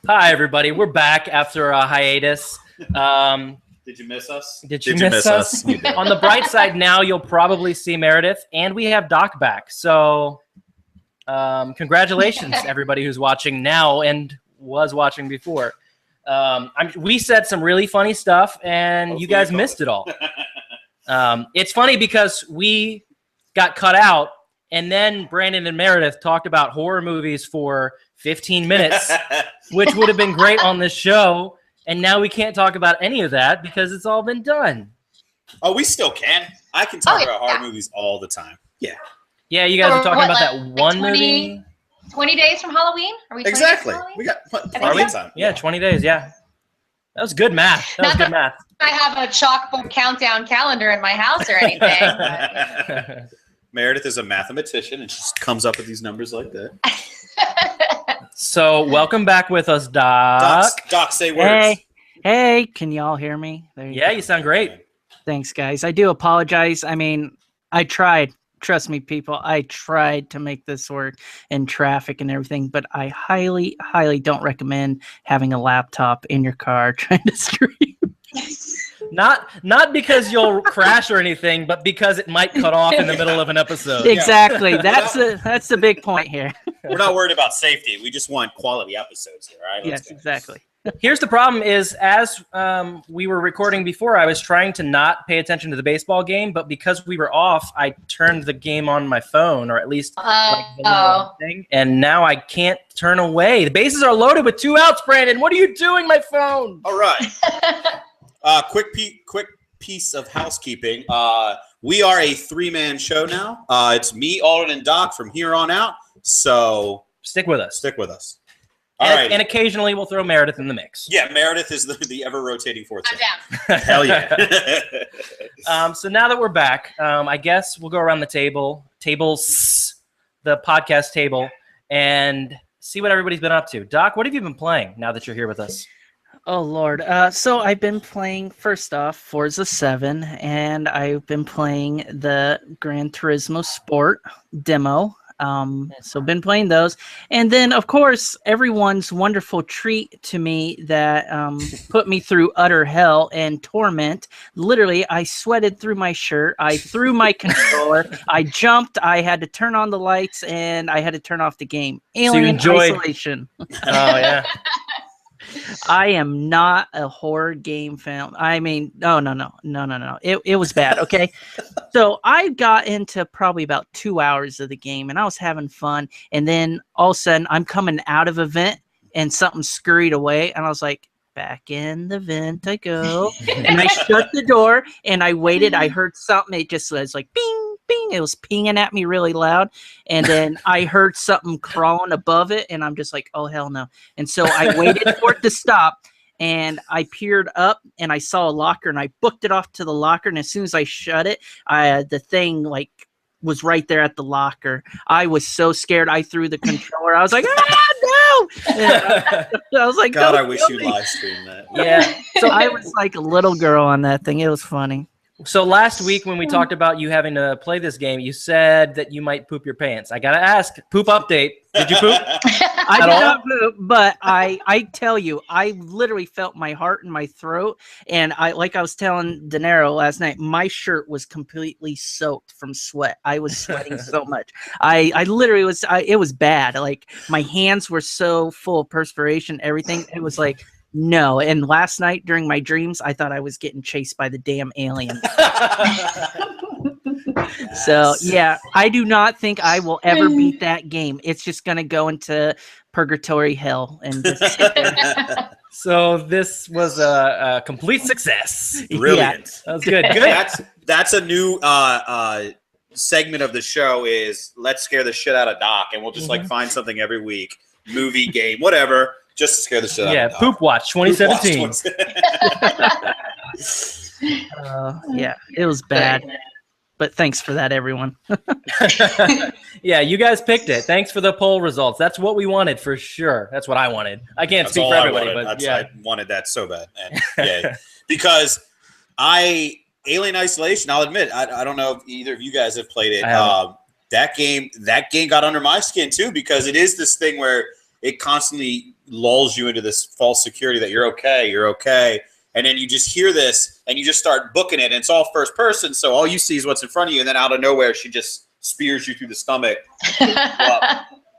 Hi, everybody. We're back after a hiatus. Did you miss us? Did you miss us? On the bright side, now you'll probably see Meredith, and we have Doc back. So congratulations, everybody who's watching now and was watching before. We said some really funny stuff, and you guys missed it all. It's funny because we got cut out, and then Brandon and Meredith talked about horror movies for 15 minutes, which would have been great on this show. And now we can't talk about any of that because it's all been done. Oh, we still can. I can talk about horror movies all the time. Yeah. Yeah, you guys are talking about that one movie. 20 days from Halloween? Are we 20 exactly. days from Halloween? We got plenty of time. Yeah, 20 days, yeah. That was good math. That was good math. I have a chalkboard countdown calendar in my house or anything. Meredith is a mathematician, and she just comes up with these numbers like that. So, welcome back with us, Doc. Doc, say words. Hey, can y'all hear me? You sound great. Thanks, guys. I do apologize. I mean, I tried. Trust me, people. I tried to make this work in traffic and everything, but I highly, highly don't recommend having a laptop in your car trying to stream. Not because you'll crash or anything, but because it might cut off in the middle of an episode. Exactly. That's the big point here. We're not worried about safety. We just want quality episodes here, right? Yes, exactly. Here's the problem is, as we were recording before, I was trying to not pay attention to the baseball game, but because we were off, I turned the game on my phone, or at least the little thing, and now I can't turn away. The bases are loaded with 2 outs, Brandon. What are you doing, my phone? All right. Quick piece of housekeeping. We are a 3-man show now. It's me, Alden, and Doc from here on out. So stick with us. All right. And occasionally we'll throw Meredith in the mix. Yeah, Meredith is the ever-rotating fourth. I'm down. Hell yeah. So now that we're back, I guess we'll go around the the podcast table, and see what everybody's been up to. Doc, what have you been playing now that you're here with us? Oh, Lord. So I've been playing, first off, Forza 7, and I've been playing the Gran Turismo Sport demo. So been playing those. And then, of course, everyone's wonderful treat to me that put me through utter hell and torment. Literally, I sweated through my shirt. I threw my controller. I jumped. I had to turn on the lights, and I had to turn off the game. Alien Isolation. Oh, yeah. I am not a horror game fan. I mean, no. It was bad, okay? So I got into probably about 2 hours of the game, and I was having fun. And then all of a sudden, I'm coming out of a vent, and something scurried away. And I was like, back in the vent I go. And I shut the door, and I waited. I heard something. It just was like, bing. Bing, it was pinging at me really loud, and then I heard something crawling above it, and I'm just like, oh hell no. And so I waited for it to stop, and I peered up, and I saw a locker, and I booked it off to the locker, and as soon as I shut it, the thing like was right there at the locker. I was so scared. I threw the controller. I was like, no. I was like, God, I wish you live streamed that. Yeah. So I was like a little girl on that thing. It was funny. So last week when we talked about you having to play this game, you said that you might poop your pants. I got to ask, poop update. Did you poop? I did not poop, but I tell you, I literally felt my heart in my throat. And I was telling De Niro last night, my shirt was completely soaked from sweat. I was sweating so much. I literally was, it was bad. Like my hands were so full of perspiration, everything. It was like, no. And last night during my dreams, I thought I was getting chased by the damn alien. So, yeah, I do not think I will ever beat that game. It's just going to go into purgatory hell. And so this was a complete success. Brilliant. Yeah, that was good. That's a new segment of the show is let's scare the shit out of Doc. And we'll just like find something every week, movie, game, whatever. Just to scare the shit out of Doc. Poop Watch 2017. Yeah, it was bad. But thanks for that, everyone. Yeah, you guys picked it. Thanks for the poll results. That's what we wanted for sure. That's what I wanted. I can't speak for everybody, but yeah. I wanted that so bad. And, yeah, because Alien Isolation, I'll admit, I don't know if either of you guys have played it. That game got under my skin too, because it is this thing where it constantly lulls you into this false security that you're okay. And then you just hear this and you just start booking it. And it's all first person. So all you see is what's in front of you. And then out of nowhere, she just spears you through the stomach.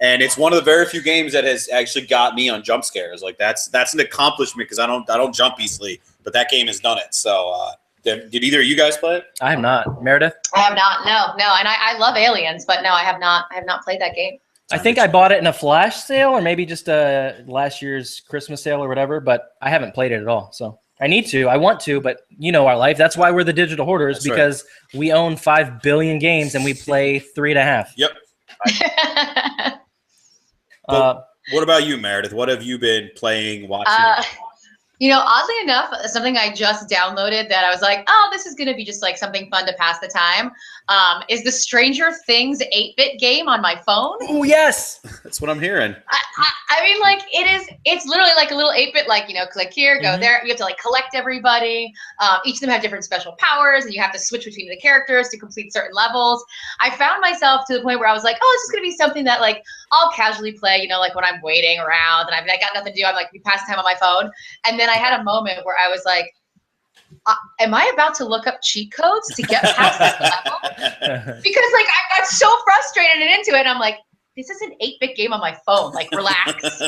And it's one of the very few games that has actually got me on jump scares. Like that's an accomplishment because I don't jump easily, but that game has done it. So did either of you guys play it? I have not. Meredith? I have not. No. And I love Aliens, but no, I have not played that game. I think I bought it in a flash sale or maybe just last year's Christmas sale or whatever, but I haven't played it at all. So I need to. I want to, but you know our life. That's why we're the digital hoarders, That's because we own 5 billion games and we play 3.5. Yep. What about you, Meredith? What have you been playing, watching? Oddly enough, something I just downloaded that I was like, oh, this is going to be just like something fun to pass the time, is the Stranger Things 8-bit game on my phone. Oh, yes. That's what I'm hearing. I mean, like, it's literally like a little 8-bit, like, click here, go there. You have to, like, collect everybody. Each of them have different special powers, and you have to switch between the characters to complete certain levels. I found myself to the point where I was like, oh, this is going to be something that, like, I'll casually play, like when I'm waiting around and I got nothing to do. I'm like, we pass time on my phone. And then I had a moment where I was like, am I about to look up cheat codes to get past this level? Because like I got so frustrated and into it. And I'm like, this is an 8-bit game on my phone. Like, relax.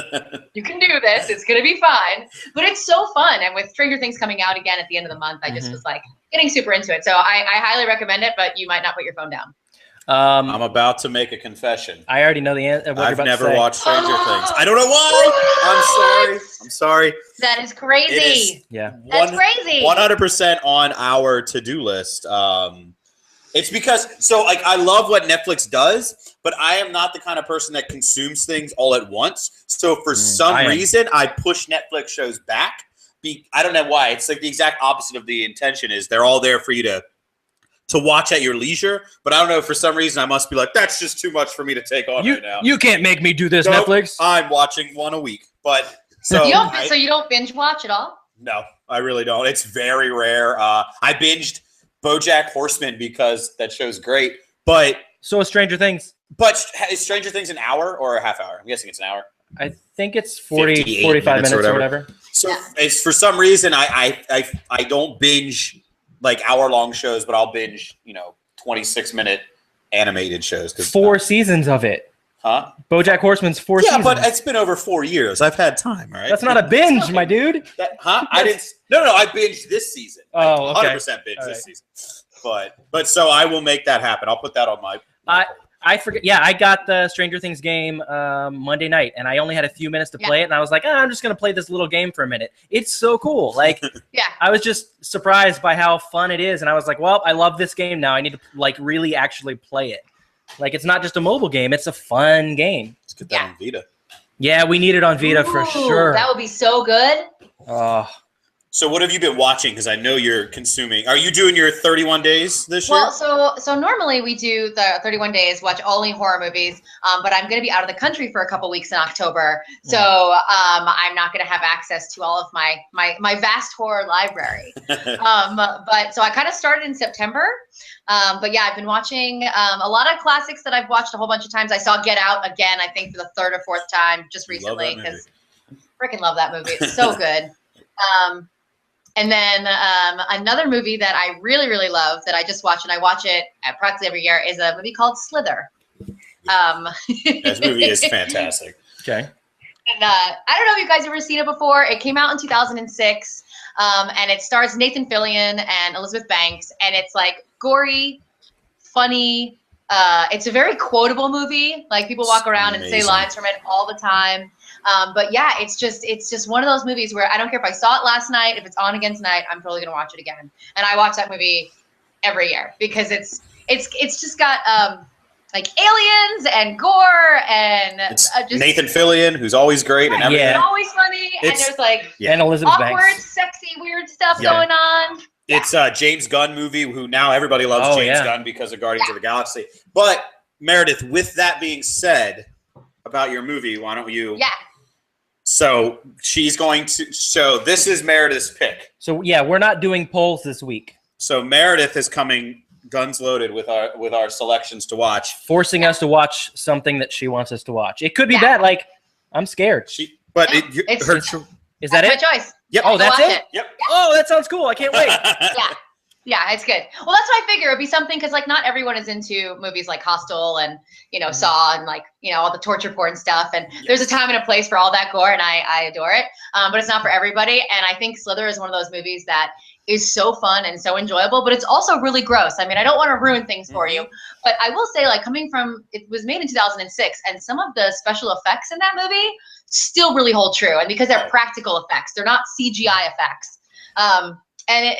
You can do this. It's going to be fine. But it's so fun. And with Stranger Things coming out again at the end of the month, I just was like getting super into it. So I highly recommend it, but you might not put your phone down. I'm about to make a confession. I already know the answer. I've never watched Stranger Things. I don't know why. I'm sorry. That is crazy. That's crazy. 100% on our to-do list. It's because, so like, I love what Netflix does, but I am not the kind of person that consumes things all at once. So for some reason, I push Netflix shows back. I don't know why. It's like the exact opposite of the intention is they're all there for you to watch at your leisure, but I don't know, for some reason I must be like, that's just too much for me to take on right now. You can't make me do this, Nope, Netflix. I'm watching one a week, but so you don't binge watch at all? No, I really don't. It's very rare. I binged BoJack Horseman because that show's great, but so is Stranger Things. But is Stranger Things an hour or a half hour? I'm guessing it's an hour. I think it's 45 minutes or whatever. So it's for some reason I don't binge like hour-long shows, but I'll binge, 26-minute animated shows. 4 seasons of it. Huh? BoJack Horseman's 4 seasons. Yeah, but it's been over 4 years. I've had time, all right? That's not a binge, my dude. I didn't. No, I binged this season. Oh, okay. 100% binged this season. But so I will make that happen. I'll put that on my I forget. Yeah, I got the Stranger Things game Monday night, and I only had a few minutes to play it, and I was like, I'm just going to play this little game for a minute. It's so cool. Like, I was just surprised by how fun it is, and I was like, well, I love this game now. I need to, like, really actually play it. Like, it's not just a mobile game. It's a fun game. Let's get that on Vita. Yeah, we need it on Vita for sure. That would be so good. So what have you been watching? Because I know you're consuming. Are you doing your 31 days this year? Well, so normally we do the 31 days, watch only horror movies. But I'm going to be out of the country for a couple weeks in October, so I'm not going to have access to all of my vast horror library. But so I kind of started in September. But yeah, I've been watching a lot of classics that I've watched a whole bunch of times. I saw Get Out again, I think for the 3rd or 4th time just recently because I freaking love that movie. It's so good. And then another movie that I really, really love that I just watched, and I watch it practically every year, is a movie called Slither. This movie is fantastic. Okay. And I don't know if you guys have ever seen it before. It came out in 2006, and it stars Nathan Fillion and Elizabeth Banks, and it's like gory, funny. It's a very quotable movie. Like, people walk around and say lines from it all the time. But yeah, it's just one of those movies where I don't care if I saw it last night, if it's on again tonight, I'm totally gonna watch it again. And I watch that movie every year because it's just got like aliens and gore and just Nathan Fillion, who's always great and everything. Yeah. Always funny, and there's like and Elizabeth awkward, Banks. sexy, weird stuff going on. It's a James Gunn movie who now everybody loves James Gunn because of Guardians of the Galaxy. But Meredith, with that being said about your movie, why don't you? Yeah. So she's going to. So this is Meredith's pick. So yeah, we're not doing polls this week. So Meredith is coming guns loaded with our selections to watch, forcing us to watch something that she wants us to watch. It could be bad. Like I'm scared. But Yeah, Is that that's it? my choice. Yep. Oh, that's Go watch it? Yep. Oh, that sounds cool. I can't wait. Yeah, it's good. Well, that's what I figure it'd be something because like not everyone is into movies like Hostel and Saw and like all the torture porn stuff. And there's a time and a place for all that gore, and I adore it. But it's not for everybody. And I think Slither is one of those movies that is so fun and so enjoyable, but it's also really gross. I mean, I don't want to ruin things for you, but I will say, like, coming from it was made in 2006, and some of the special effects in that movie still really hold true. And because they're practical effects, they're not CGI effects. And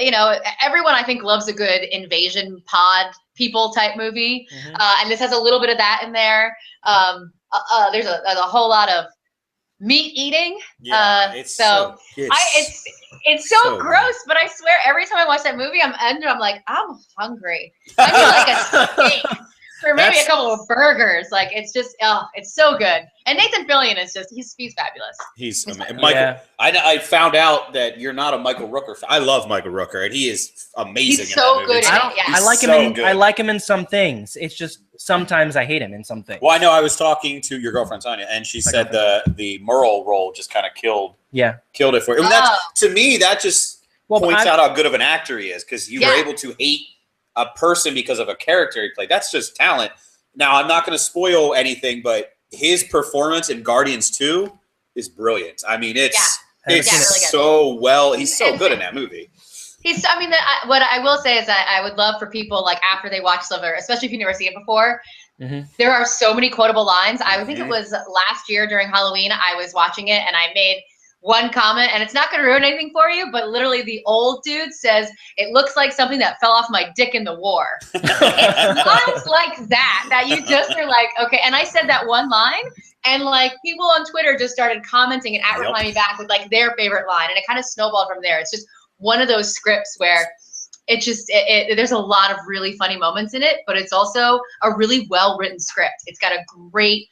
everyone I think loves a good invasion pod people type movie, and this has a little bit of that in there. There's a whole lot of meat eating. It's so gross. But I swear, every time I watch that movie, I'm like, I'm hungry. I need like a steak or maybe a couple of burgers. Like it's just, it's so good. And Nathan Fillion is he's fabulous. He's Michael. I found out that you're not a Michael Rooker fan. I love Michael Rooker, and he is amazing. He's so good. I like him. I like him in some things. It's just sometimes I hate him in some things. Well, I know I was talking to your girlfriend Tanya, and she said the Merle role just kind of killed it for you. And to me, that just points out how good of an actor he is, because you were able to hate a person because of a character he played. That's just talent. Now, I'm not going to spoil anything, but his performance in Guardians 2 is brilliant. I mean, it's really so well. He's so good in that movie. What I will say is that I would love for people, like, after they watch Slither, especially if you've never seen it before, there are so many quotable lines. I think it was last year during Halloween, I was watching it, and I made one comment, and it's not going to ruin anything for you, but literally the old dude says, "It looks like something that fell off my dick in the war." It's lines like that you just are like, okay. And I said that one line, and like people on Twitter just started commenting and replying me back with like their favorite line, and it kind of snowballed from there. It's just one of those scripts where it just there's a lot of really funny moments in it, but it's also a really well written script. It's got a great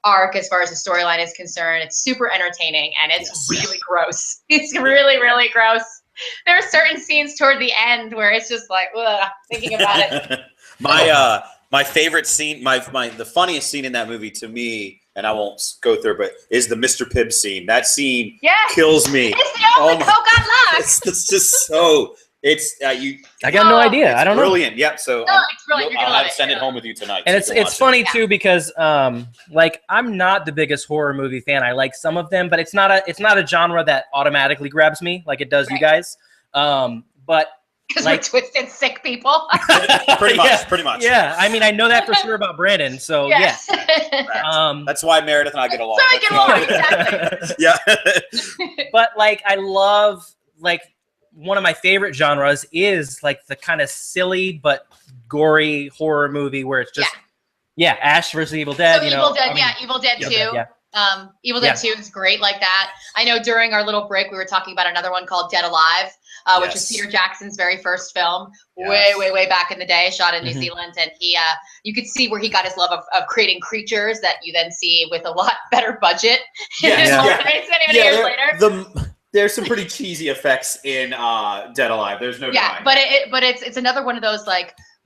arc as far as the storyline is concerned. It's super entertaining, and it's really gross. It's really, really gross. There are certain scenes toward the end where it's just like, ugh, thinking about it. My favorite scene, the funniest scene in that movie to me, and I won't go through, but is the Mr. Pibb scene. That scene kills me. It's the only coke unlocked. It's just so. I got no idea. I don't know. Brilliant. Yep. So it's brilliant. I'll have to send it home with you tonight. And it's funny too, because I'm not the biggest horror movie fan. I like some of them, but it's not a genre that automatically grabs me like it does you guys. But because we're twisted, sick people. pretty much. Yeah. I mean, I know that for sure about Brandon. So yes. That's why Meredith and I get along. Exactly. Yeah. But I love one of my favorite genres is like the kind of silly but gory horror movie where it's just Ash versus Evil Dead. So Evil Dead 2. Evil Dead 2 is great like that. I know during our little break we were talking about another one called Dead Alive, which is Peter Jackson's very first film, way back in the day, shot in New Zealand, and he you could see where he got his love of creating creatures that you then see with a lot better budget. Years later. There's some pretty cheesy effects in Dead Alive. There's no denying. But it's another one of those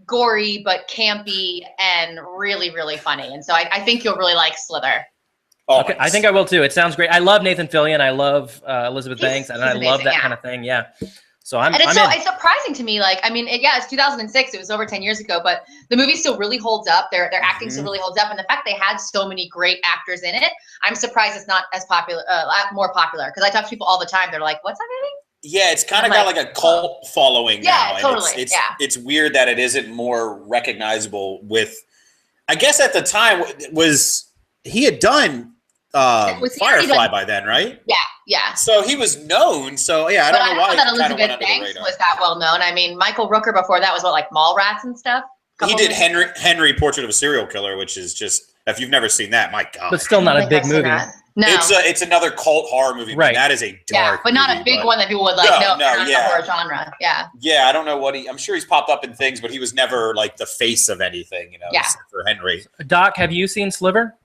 gory but campy and really, really funny. And so I think you'll really like Slither. Okay, I think I will too. It sounds great. I love Nathan Fillion. I love Elizabeth Banks, and I love that kind of thing. Yeah. So it's surprising to me. It's 2006. It was over 10 years ago, but the movie still really holds up. Their acting still really holds up, and the fact they had so many great actors in it, I'm surprised it's not as popular, more popular. Because I talk to people all the time. They're like, "What's that movie?" Yeah, it's kind of got a cult following now. Yeah, totally. It's weird that it isn't more recognizable. I guess at the time he had done Firefly by then, right? Yeah. So he was known. So I don't know why. That Elizabeth Banks was that well known. I mean, Michael Rooker before that was Mallrats and stuff. He did Henry Portrait of a Serial Killer, which is just, if you've never seen that, my God. But still not a big movie. No, it's another cult horror movie. Right. That is a dark, but not a big one that people would know. No, the horror genre. Yeah, I don't know I'm sure he's popped up in things, but he was never the face of anything, except for Henry. Doc, have you seen Slither?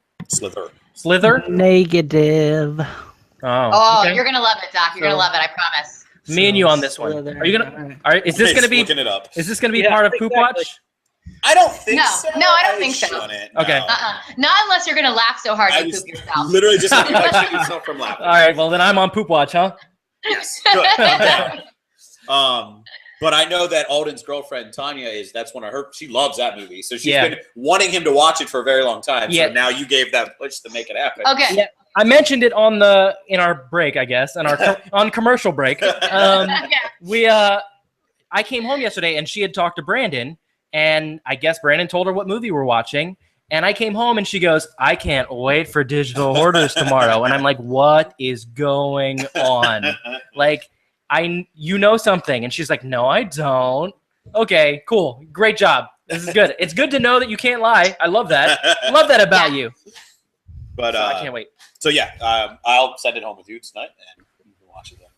Slither? Negative. Oh, okay. You're gonna love it, Doc. You're gonna love it. I promise. Me and you on this one. Are you gonna? Is this gonna be? Looking it up. Is this gonna be part of Poop Watch? I don't think No. so. No, I don't think so. shouldn't, Okay. no. Not unless you're gonna laugh so hard I you was poop yourself. literally just like, shut yourself from laughing. All right, well then I'm on poop watch, huh? Yes, good. I'm down. But I know that Alden's girlfriend Tanya that's one of her. She loves that movie, so she's been wanting him to watch it for a very long time. Yeah. So now you gave that push to make it happen. Okay. Yeah, I mentioned it in our break, I guess, on commercial break. I came home yesterday and she had talked to Brandon, and I guess Brandon told her what movie we're watching. And I came home and she goes, "I can't wait for Digital Hoarders tomorrow." And I'm like, "What is going on?" Like, you know something. And she's like, "No, I don't." Okay, cool. Great job. This is good. It's good to know that you can't lie. I love that. Love that about you. But So I can't wait. So yeah, I'll send it home with you tonight and you can watch it then.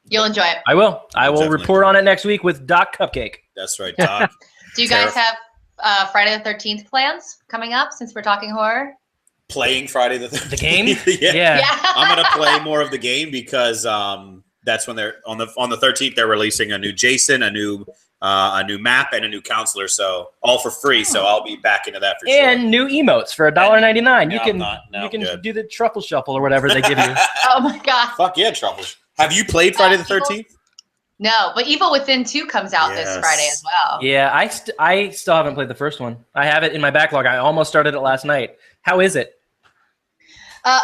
You'll enjoy it. I will. I will Definitely. report on it next week with Doc Cupcake. That's right, Doc. Do you guys have Friday the 13th plans coming up since we're talking horror? Playing Friday the 13th. The game? Yeah. Yeah. I'm gonna play more of the game because that's when they're on the 13th. They're releasing a new Jason, a new map, and a new counselor. So all for free. So I'll be back into that for sure. And new emotes for $1.99. You No, can good. do the truffle shuffle or whatever they give you. Oh my god. Fuck yeah, Truffles. Have you played Friday the 13th? No, but Evil Within 2 comes out this Yes. Friday as well. Yeah, I still haven't played the first one. I have it in my backlog. I almost started it last night. How is it?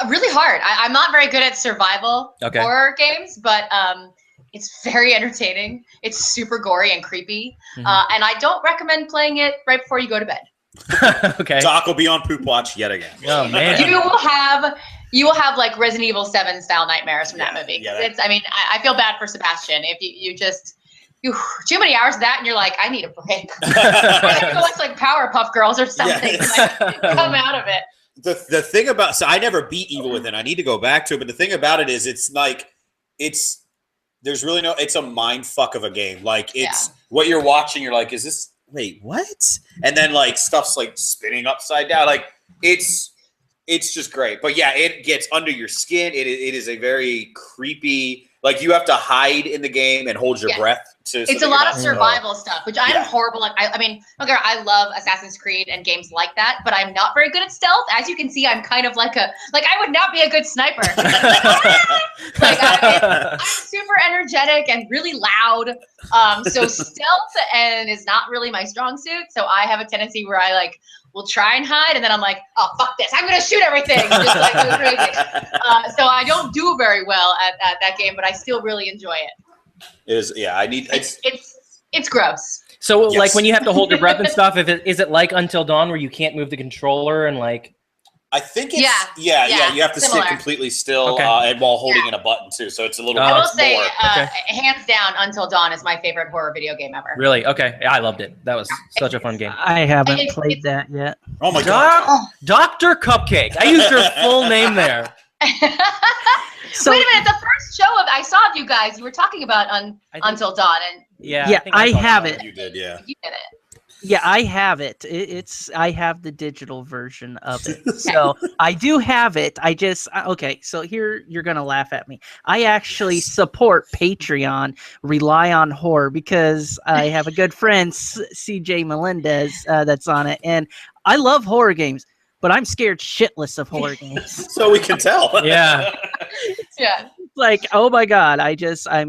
Really hard. I'm not very good at survival horror games, but it's very entertaining. It's super gory and creepy. And I don't recommend playing it right before you go to bed. Okay. Doc will be on poop watch yet again. Oh man. You will have like Resident Evil 7 style nightmares from that movie. Yeah, I feel bad for Sebastian if you too many hours of that and you're like, I need a break. I need to watch like Powerpuff Girls or something. Yeah. Like, come out of it. The thing about I never beat Evil Within. I need to go back to it, but the thing about it is there's really it's a mind fuck of a game. Like it's what you're watching, you're like, is this wait, what? And then like stuff's like spinning upside down. Like it's just great. But yeah, it gets under your skin. It is a very creepy, like you have to hide in the game and hold your breath. It's a lot of survival stuff, which I'm horrible at. I mean, okay, I love Assassin's Creed and games like that, but I'm not very good at stealth. As you can see, I'm kind of like I would not be a good sniper. I'm super energetic and really loud. So stealth is not really my strong suit. So I have a tendency where I will try and hide, and then I'm like, oh, fuck this. I'm going to shoot everything. Just like go crazy. So I don't do very well at that game, but I still really enjoy it. It's gross. So like when you have to hold your breath and stuff, is it like Until Dawn where you can't move the controller and like? I think it's you have to sit completely still and while holding in a button too. So it's a little. I will say, hands down, Until Dawn is my favorite horror video game ever. Really? Okay, I loved it. That was such a fun game. I haven't played that yet. Oh my god, Dr. Cupcake. I used your full name there. So, wait a minute. The first show I saw of you guys, you were talking about Until Dawn, and I have it. You did, yeah. You did it. Yeah, I have it. I have the digital version of it. So I do have it. So here you're going to laugh at me. I actually support Patreon, Rely on Horror, because I have a good friend, CJ Melendez, that's on it. And I love horror games, but I'm scared shitless of horror games. So we can tell. Yeah. Yeah. Like, oh my God. I totally. I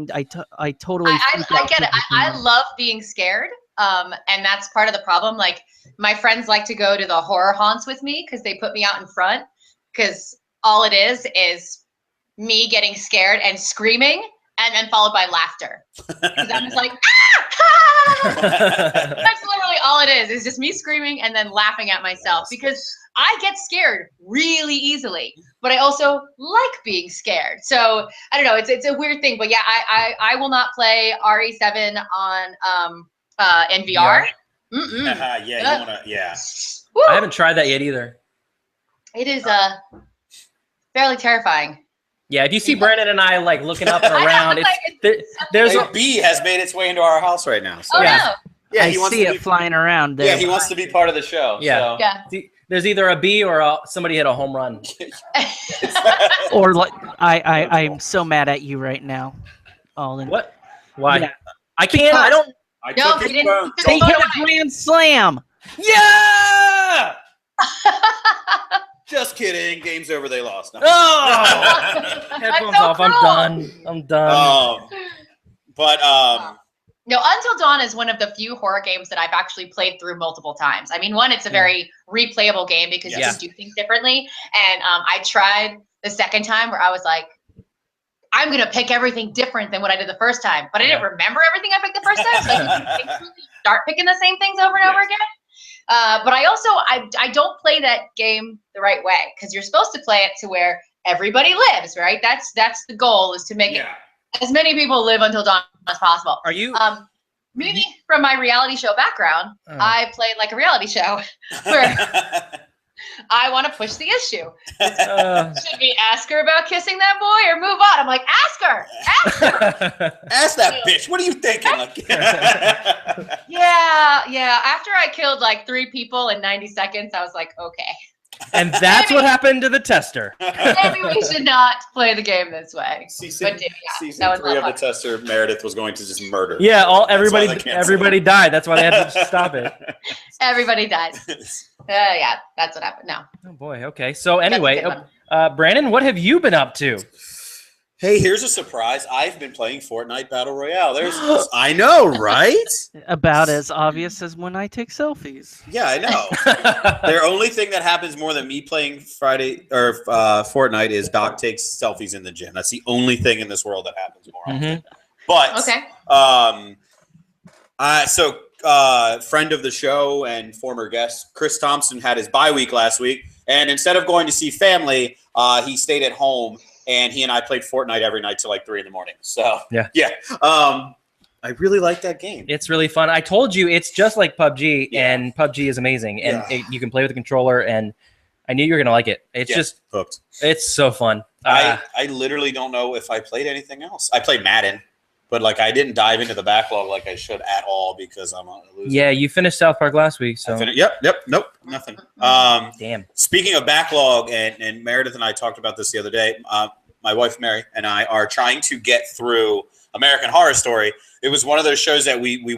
get it. I love being scared. And that's part of the problem. Like my friends like to go to the horror haunts with me because they put me out in front, because all it is me getting scared and screaming and then followed by laughter. Because I'm just like, ah! That's literally all it is just me screaming and then laughing at myself, because I get scared really easily, but I also like being scared. So I don't know. It's a weird thing, but yeah, I will not play RE7 on, in VR. I haven't tried that yet either. It is fairly terrifying. Yeah, if you see Brandon and I like looking up and around, there's a bee has made its way into our house right now. So. Oh no! Yeah, I see it flying around there. Yeah, he wants to be part of the show. Yeah, so. There's either a bee or somebody hit a home run. Or like I'm so mad at you right now, Alden. What? Why? Yeah. I can't. I don't. They hit a grand slam. Yeah! Just kidding. Game's over. They lost. No. Oh! Headphones so off. I'm cruel. done. I'm done. But No, Until Dawn is one of the few horror games that I've actually played through multiple times. I mean, one, it's a very replayable game because you Yes. can do things differently. And I tried the second time where I was like, I'm going to pick everything different than what I did the first time. But I didn't remember everything I picked the first time. So you start picking the same things over and over again. But I also, I don't play that game the right way because you're supposed to play it to where everybody lives, right? That's the goal, is to make it as many people live until dawn as possible. Are you? Maybe from my reality show background, I played like a reality show where I want to push the issue. Should we ask her about kissing that boy or move on? I'm like, ask her. Ask her. Ask that bitch. What are you thinking? Like, Yeah. After I killed like 3 people in 90 seconds, I was like, okay. And that's what happened to the tester. Maybe we should not play the game this way. Season 3 that of the tester, Meredith was going to just murder. Yeah, everybody died. That's why they had to stop it. Everybody died. Yeah, that's what happened. No. Oh boy. Okay. So anyway, That's a good Brandon, what have you been up to? Hey, here's a surprise. I've been playing Fortnite Battle Royale. I know, right? About as obvious as when I take selfies. Yeah, I know. The only thing that happens more than me playing Fortnite is Doc takes selfies in the gym. That's the only thing in this world that happens more often. But friend of the show and former guest Chris Thompson had his bye week last week, and instead of going to see family, he stayed at home. And he and I played Fortnite every night till like 3 in the morning. So yeah. I really like that game. It's really fun. I told you it's just like PUBG, and PUBG is amazing, and you can play with a controller. And I knew you were gonna like it. It's just hooked. It's so fun. I literally don't know if I played anything else. I played Madden, but like I didn't dive into the backlog like I should at all because I'm a loser. Yeah, you finished South Park last week, so nope, nothing. Damn. Speaking of backlog, and Meredith and I talked about this the other day. My wife Mary and I are trying to get through American Horror Story. It was one of those shows that we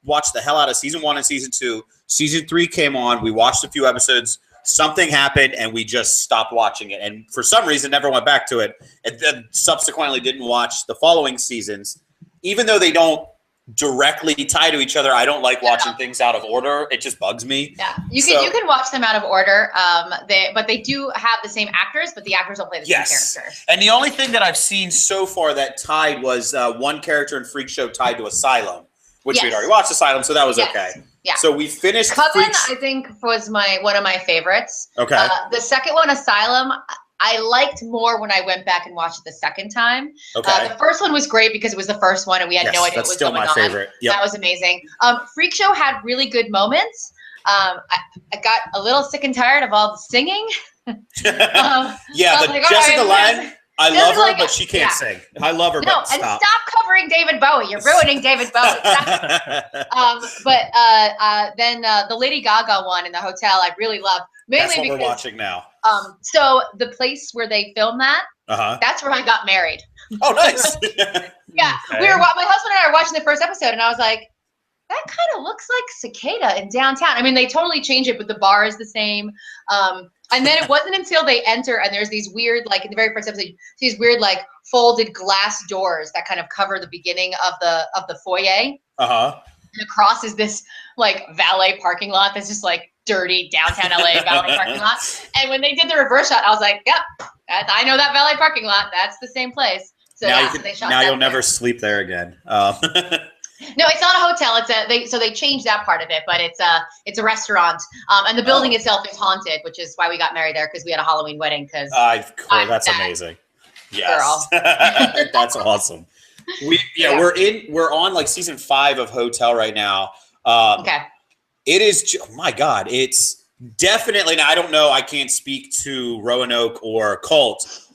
watched the hell out of season 1 and season 2. Season 3 came on. We watched a few episodes. Something happened, and we just stopped watching it. And for some reason, never went back to it. And then subsequently didn't watch the following seasons. Even though they don't directly tie to each other, I don't like watching things out of order. It just bugs me. Yeah, you can watch them out of order. But they do have the same actors, but the actors don't play the same character. And the only thing that I've seen so far that tied was one character in Freak Show tied to Asylum, which we'd already watched Asylum, so that was okay. Yeah. So we finished. Coven, I think, was one of my favorites. Okay. The second one, Asylum, I liked more when I went back and watched it the second time. Okay. The first one was great because it was the first one and we had no idea what was going on. That's still my favorite. Yep. That was amazing. Freak Show had really good moments. I got a little sick and tired of all the singing. Jessica Lange, I love her, but she can't sing. I love her, but stop covering David Bowie. You're ruining David Bowie. Then the Lady Gaga one in the hotel, I really loved. Mainly that's what because we're watching now. So the place where they filmed that, that's where I got married. Oh, nice. Yeah, my husband and I were watching the first episode, and I was like, that kind of looks like Cicada in downtown. I mean, they totally changed it, but the bar is the same. And then it wasn't until they enter, and there's these weird, like in the very first episode, these weird like folded glass doors that kind of cover the beginning of the foyer. And across is this like valet parking lot that's just like dirty downtown LA valet parking lot. And when they did the reverse shot, I was like, yep, I know that valet parking lot. That's the same place. So now you'll never sleep there again. No, it's not a hotel. So they changed that part of it, but it's a restaurant. And the building itself is haunted, which is why we got married there, because we had a Halloween wedding. That's amazing. Yes, that's awesome. We're on like season 5 of Hotel right now. It is, oh my God, it's definitely, now I don't know, I can't speak to Roanoke or Cult.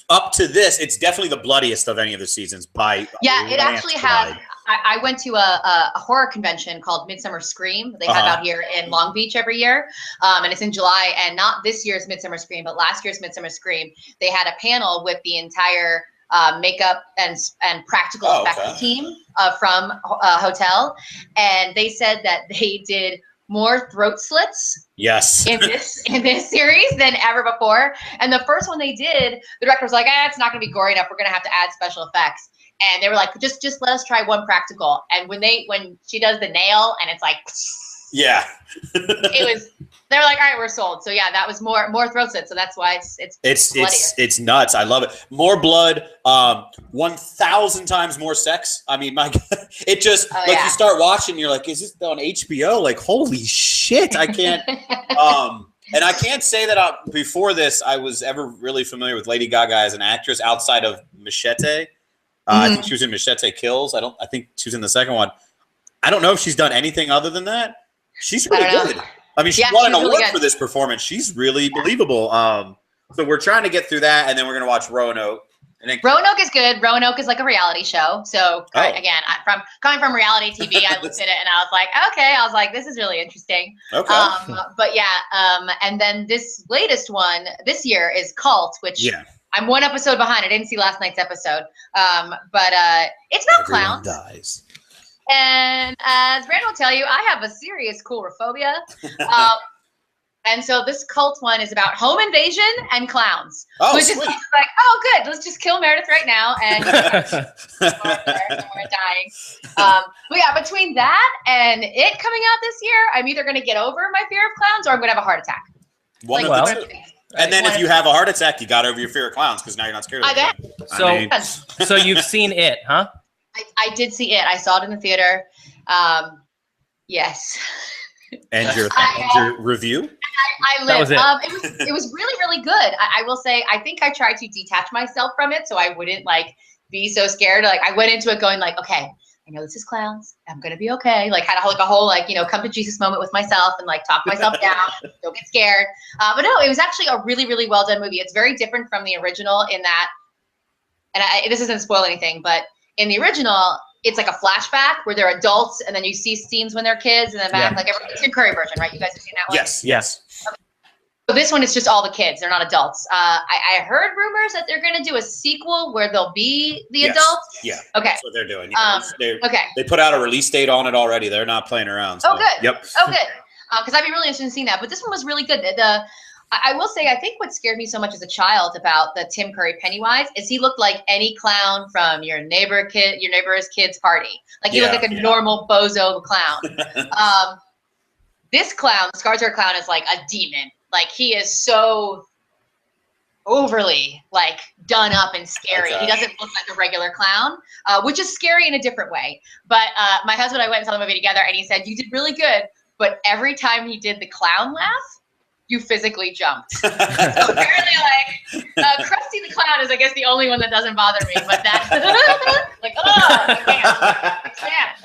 Up to this, it's definitely the bloodiest of any of the seasons it actually has. I went to a horror convention called Midsummer Scream. They have out here in Long Beach every year. And it's in July, and not this year's Midsummer Scream, but last year's Midsummer Scream. They had a panel with the entire makeup and practical effects team from Hotel, and they said that they did more throat slits in this series than ever before. And the first one they did, the director was like, it's not going to be gory enough. We're going to have to add special effects. And they were like, just let us try one practical. And when she does the nail and it's like, they were like, all right, we're sold. So yeah, that was more throat slits. So that's why it's nuts. I love it. More blood, 1,000 times more sex. I mean, my God, it just you start watching, you're like, is this on HBO? Like, holy shit, I can't. And I can't say that before this I was ever really familiar with Lady Gaga as an actress outside of Machete. I think she was in Machete Kills. I think she was in the second one. I don't know if she's done anything other than that. She's really good. I mean, she won an award for this performance. She's really believable. So we're trying to get through that, and then we're going to watch Roanoke. Roanoke is good. Roanoke is like a reality show. So again, coming from reality TV, I looked at it and I was like, okay. I was like, this is really interesting. Okay. But yeah, and then this latest one this year is Cult, which I'm one episode behind. I didn't see last night's episode. But it's about clowns. Dies. And as Brandon will tell you, I have a serious coulrophobia. And so this Cult one is about home invasion and clowns. Oh, which is like, oh, good. Let's just kill Meredith right now. And we're dying. But yeah, between that and it coming out this year, I'm either going to get over my fear of clowns or I'm going to have a heart attack. One of the two. And then if you have a heart attack, you got over your fear of clowns because now you're not scared of them. So you've seen it, huh? I did see it. I saw it in the theater. Yes. And your review? I lived. It was really, really good. I will say, I think I tried to detach myself from it so I wouldn't be so scared. Like I went into it going like, okay, I know this is clowns. I'm gonna be okay. Like had a whole come to Jesus moment with myself and talk myself down. Don't get scared. But no, it was actually a really, really well done movie. It's very different from the original in that, and this doesn't spoil anything, but in the original, it's like a flashback where they're adults, and then you see scenes when they're kids, and then back it's Tim Curry version, right? You guys have seen that one? Yes. Okay. So this one is just all the kids; they're not adults. I heard rumors that they're going to do a sequel where they'll be the adults. Yeah. Okay. That's what they're doing. Okay. They put out a release date on it already. They're not playing around. So. Oh, good. Yep. Oh, good. Because I'd be really interested in seeing that. But this one was really good. I will say, I think what scared me so much as a child about the Tim Curry Pennywise is he looked like any clown from your neighbor's kid's party. Like he looked like a normal bozo clown. This clown, the Skarsgård clown, is like a demon. Like he is so overly done up and scary. Okay. He doesn't look like a regular clown, which is scary in a different way. But my husband and I went and saw the movie together, and he said, you did really good. But every time he did the clown laugh, you physically jumped. So apparently, Krusty the Clown is, I guess, the only one that doesn't bother me. But that, I can't.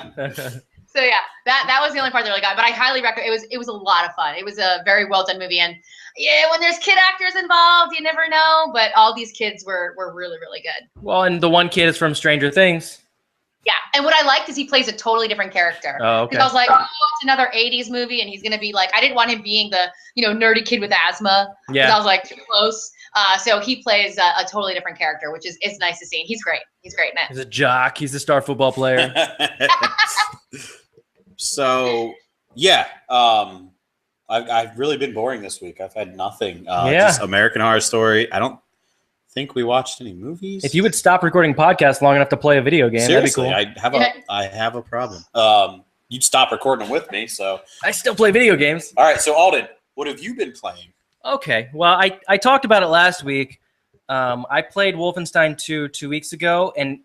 So yeah, that was the only part that really got. But I highly recommend. It was a lot of fun. It was a very well done movie, and when there's kid actors involved, you never know. But all these kids were really, really good. Well, and the one kid is from Stranger Things. Yeah, and what I liked is he plays a totally different character. Oh, okay. Because I was like, it's another 80s movie, and he's going to be I didn't want him being the, nerdy kid with asthma. Yeah. I was like, too close. So he plays a totally different character, which is nice to see. He's great. He's great in it. He's a jock. He's a star football player. So, yeah. I've really been boring this week. I've had nothing. Just American Horror Story. I don't think we watched any movies. If you would stop recording podcasts long enough to play a video game, seriously, that'd be cool. I have a problem. You'd stop recording them with me, so I still play video games. All right, so Alden, what have you been playing? Okay, well, I talked about it last week. I played Wolfenstein 2 weeks ago, and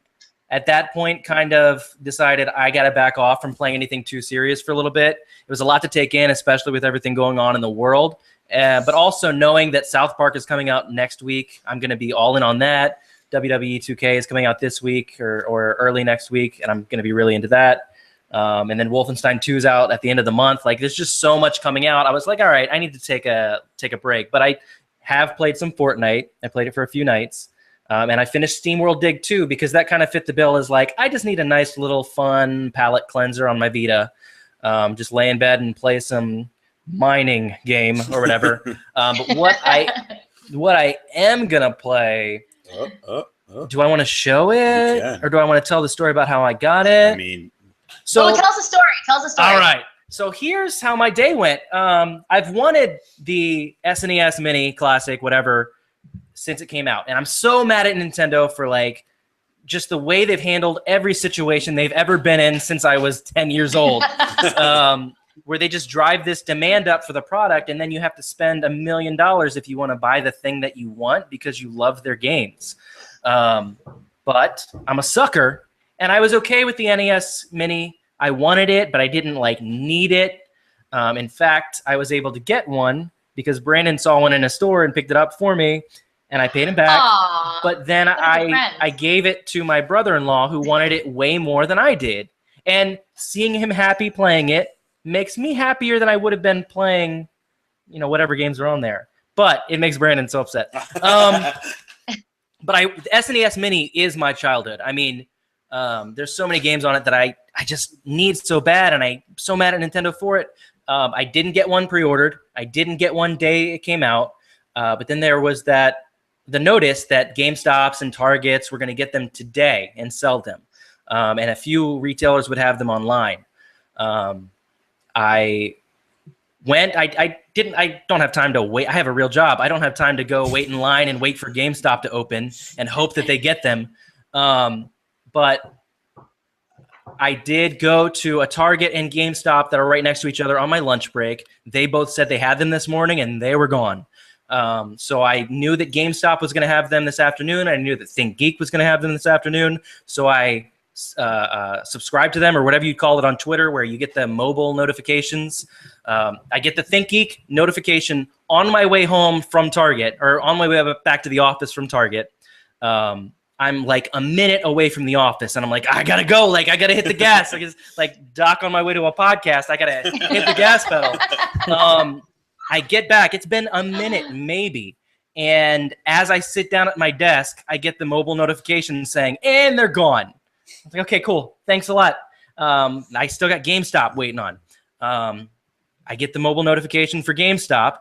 at that point kind of decided I got to back off from playing anything too serious for a little bit. It was a lot to take in, especially with everything going on in the world. But also knowing that South Park is coming out next week, I'm going to be all in on that. WWE 2K is coming out this week or early next week, and I'm going to be really into that. And then Wolfenstein 2 is out at the end of the month. There's just so much coming out. I was like, all right, I need to take a break. But I have played some Fortnite. I played it for a few nights. And I finished SteamWorld Dig 2 because that kind of fit the bill as I just need a nice little fun palate cleanser on my Vita. Just lay in bed and play some mining game or whatever. But what I am gonna play Do I want to show it, or do I want to tell the story about how I got it? I mean, tell us a story. Tell us a story. All right. So here's how my day went. I've wanted the SNES Mini Classic, whatever, since it came out, and I'm so mad at Nintendo for like just the way they've handled every situation they've ever been in since I was 10 years old. Where they just drive this demand up for the product, and then you have to spend $1 million if you want to buy the thing that you want because you love their games. But I'm a sucker, and I was okay with the NES Mini. I wanted it, but I didn't like need it. In fact, I was able to get one because Brandon saw one in a store and picked it up for me, and I paid him back. Aww, but then I gave it to my brother-in-law who wanted it way more than I did. And seeing him happy playing it makes me happier than I would have been playing, you know, whatever games are on there. But it makes Brandon so upset. But the SNES Mini is my childhood. I mean, there's so many games on it that I just need so bad, and I'm so mad at Nintendo for it. I didn't get one pre-ordered. I didn't get one day it came out. But then there was the notice that GameStops and Targets were going to get them today and sell them. And a few retailers would have them online. I went. I don't have time to wait. I have a real job. I don't have time to go wait in line and wait for GameStop to open and hope that they get them. But I did go to a Target and GameStop that are right next to each other on my lunch break. They both said they had them this morning, and they were gone. So I knew that GameStop was going to have them this afternoon. I knew that ThinkGeek was going to have them this afternoon. So I subscribe to them, or whatever you call it on Twitter, where you get the mobile notifications. I get the ThinkGeek notification on my way home from Target, or on my way back to the office from Target. I'm like a minute away from the office, and I'm like, I gotta go. Like, I gotta hit the gas. Like Doc on my way to a podcast. I gotta hit the gas pedal. I get back. It's been a minute, maybe. And as I sit down at my desk, I get the mobile notification saying, and they're gone. I was like, okay, cool. Thanks a lot. I still got GameStop waiting on. I get the mobile notification for GameStop,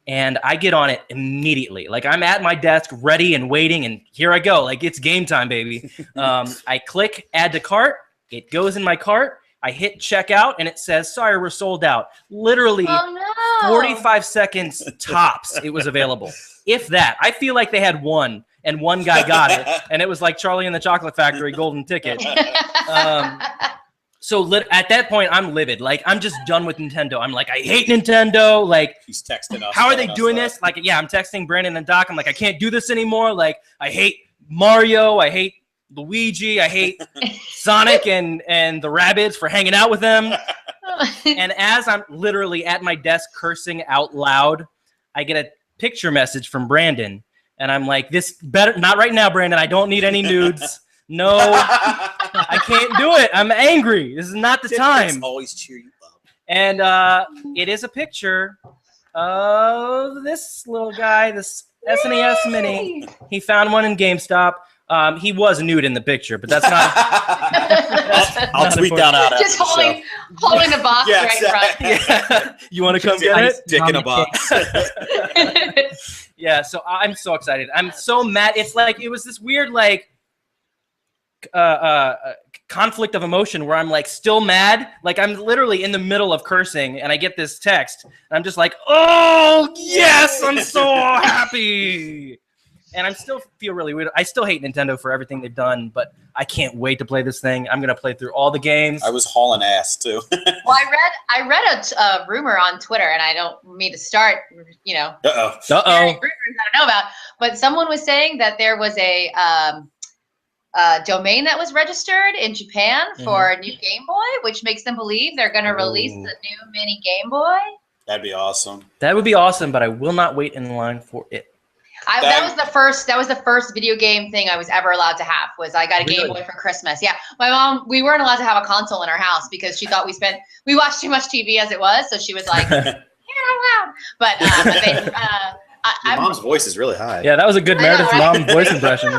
and I get on it immediately. Like, I'm at my desk ready and waiting, and here I go. Like, it's game time, baby. I click add to cart. It goes in my cart. I hit checkout, and it says, sorry, we're sold out. Literally 45 seconds tops it was available. If that. I feel like they had one, and one guy got it, and it was like Charlie and the Chocolate Factory golden ticket. So at that point, I'm livid. Like, I'm just done with Nintendo. I'm like, I hate Nintendo. Like, he's texting us. How are they doing this? Like, yeah, I'm texting Brandon and Doc. I'm like, I can't do this anymore. Like, I hate Mario. I hate Luigi. I hate Sonic and the Rabbids for hanging out with them. And as I'm literally at my desk cursing out loud, I get a picture message from Brandon. And I'm like, this better not right now, Brandon. I don't need any nudes. No, I can't do it. I'm angry. This is not the time. Always cheer you up. And it is a picture of this little guy, this SNES Mini. He found one in GameStop. He was nude in the picture, but that's not. I'll tweet that out. Just holding the box right in front. Yeah. You want to come get it? Dick in a box. Yeah, so I'm so excited. I'm so mad. It's like it was this weird like conflict of emotion where I'm like still mad. Like I'm literally in the middle of cursing, and I get this text, and I'm just like, oh yes, I'm so happy. And I still feel really weird. I still hate Nintendo for everything they've done, but I can't wait to play this thing. I'm gonna play through all the games. I was hauling ass too. Well, I read a rumor on Twitter, and I don't mean to start, rumors I don't know about, but someone was saying that there was a domain that was registered in Japan for a new Game Boy, which makes them believe they're gonna release the new mini Game Boy. That'd be awesome. That would be awesome, but I will not wait in line for it. That was the first video game thing I was ever allowed to have. Was I got a Game Boy for Christmas? Yeah, my mom. We weren't allowed to have a console in our house because she thought we watched too much TV as it was. So she was like, "You're not allowed." But Your mom's voice is really high. Yeah, that was a good Meredith mom voice impression.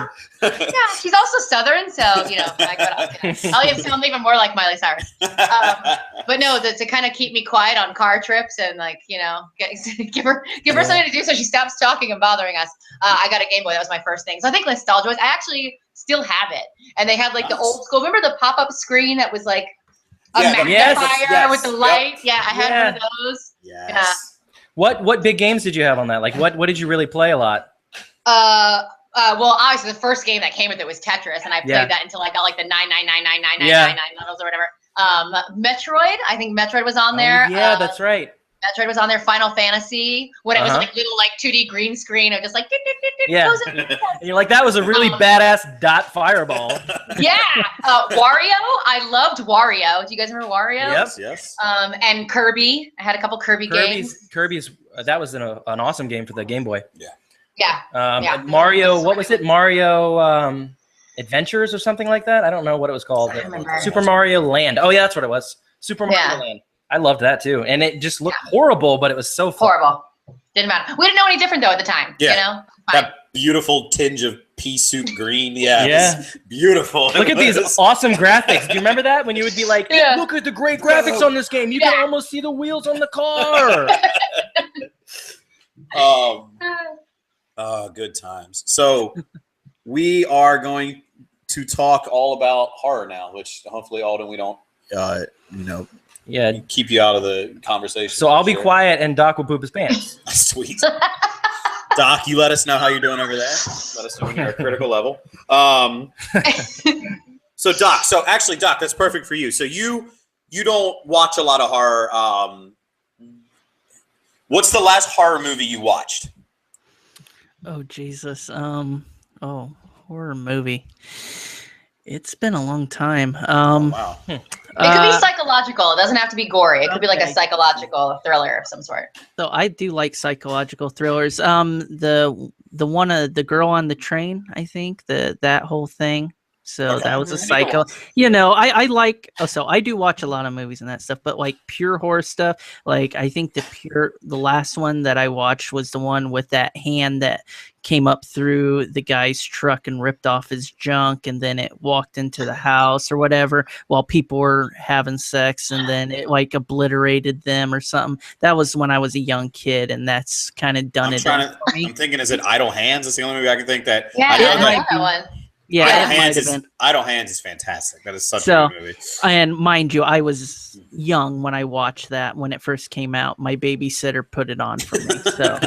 Yeah, she's also Southern, so I'll even sound even more like Miley Cyrus. But no, to kind of keep me quiet on car trips and give her something to do so she stops talking and bothering us. I got a Game Boy. That was my first thing. So I think nostalgia-wise, I actually still have it. And they had the old school. Remember the pop-up screen that was like a magnifier with the light? Yep. Yeah, I had one of those. Yes. Yeah. What big games did you have on that? Like what did you really play a lot? Well, obviously the first game that came with it was Tetris, and I played that until I got like the 9999999 levels or whatever. Metroid, I think Metroid was on there. Yeah, that's right. Metroid was on there. Final Fantasy, when it was like little 2D green screen of just like and you're like, that was a really badass dot fireball. Yeah, Wario. I loved Wario. Do you guys remember Wario? Yes. And Kirby. I had a couple Kirby games. Kirby's that was an awesome game for the Game Boy. Yeah. Mario, what was it? Mario Adventures or something like that? I don't know what it was called. Super Mario Land. Oh yeah, that's what it was. Super Mario Land. I loved that too. And it just looked horrible, but it was so fun. Horrible. Didn't matter. We didn't know any different though at the time. Yeah. You know? That beautiful tinge of pea soup green. Yeah. Beautiful. Look at these awesome graphics. Do you remember that? When you would be like, look at the great graphics on this game. You can almost see the wheels on the car. Good times. So we are going to talk all about horror now, which hopefully, Alden, we don't, keep you out of the conversation. So I'll be quiet and Doc will poop his pants. Sweet. Doc, you let us know how you're doing over there. Let us know when you're at critical level. So Doc, Doc, that's perfect for you. So you don't watch a lot of horror. What's the last horror movie you watched? Oh Jesus. Horror movie. It's been a long time. Wow. It could be psychological. It doesn't have to be gory. It could be like a psychological thriller of some sort. So I do like psychological thrillers. The one the girl on the train, I think, that whole thing. So that was a psycho. I like. So I do watch a lot of movies and that stuff, but like pure horror stuff. Like I think the last one that I watched was the one with that hand that came up through the guy's truck and ripped off his junk, and then it walked into the house or whatever while people were having sex, and then it like obliterated them or something. That was when I was a young kid, and that's kind of done I'm thinking, is it Idle Hands? That's the only movie I can think that. Yeah, I know that one. Yeah, Idle Hands is fantastic. That is such a good movie. And mind you, I was young when I watched that when it first came out. My babysitter put it on for me. So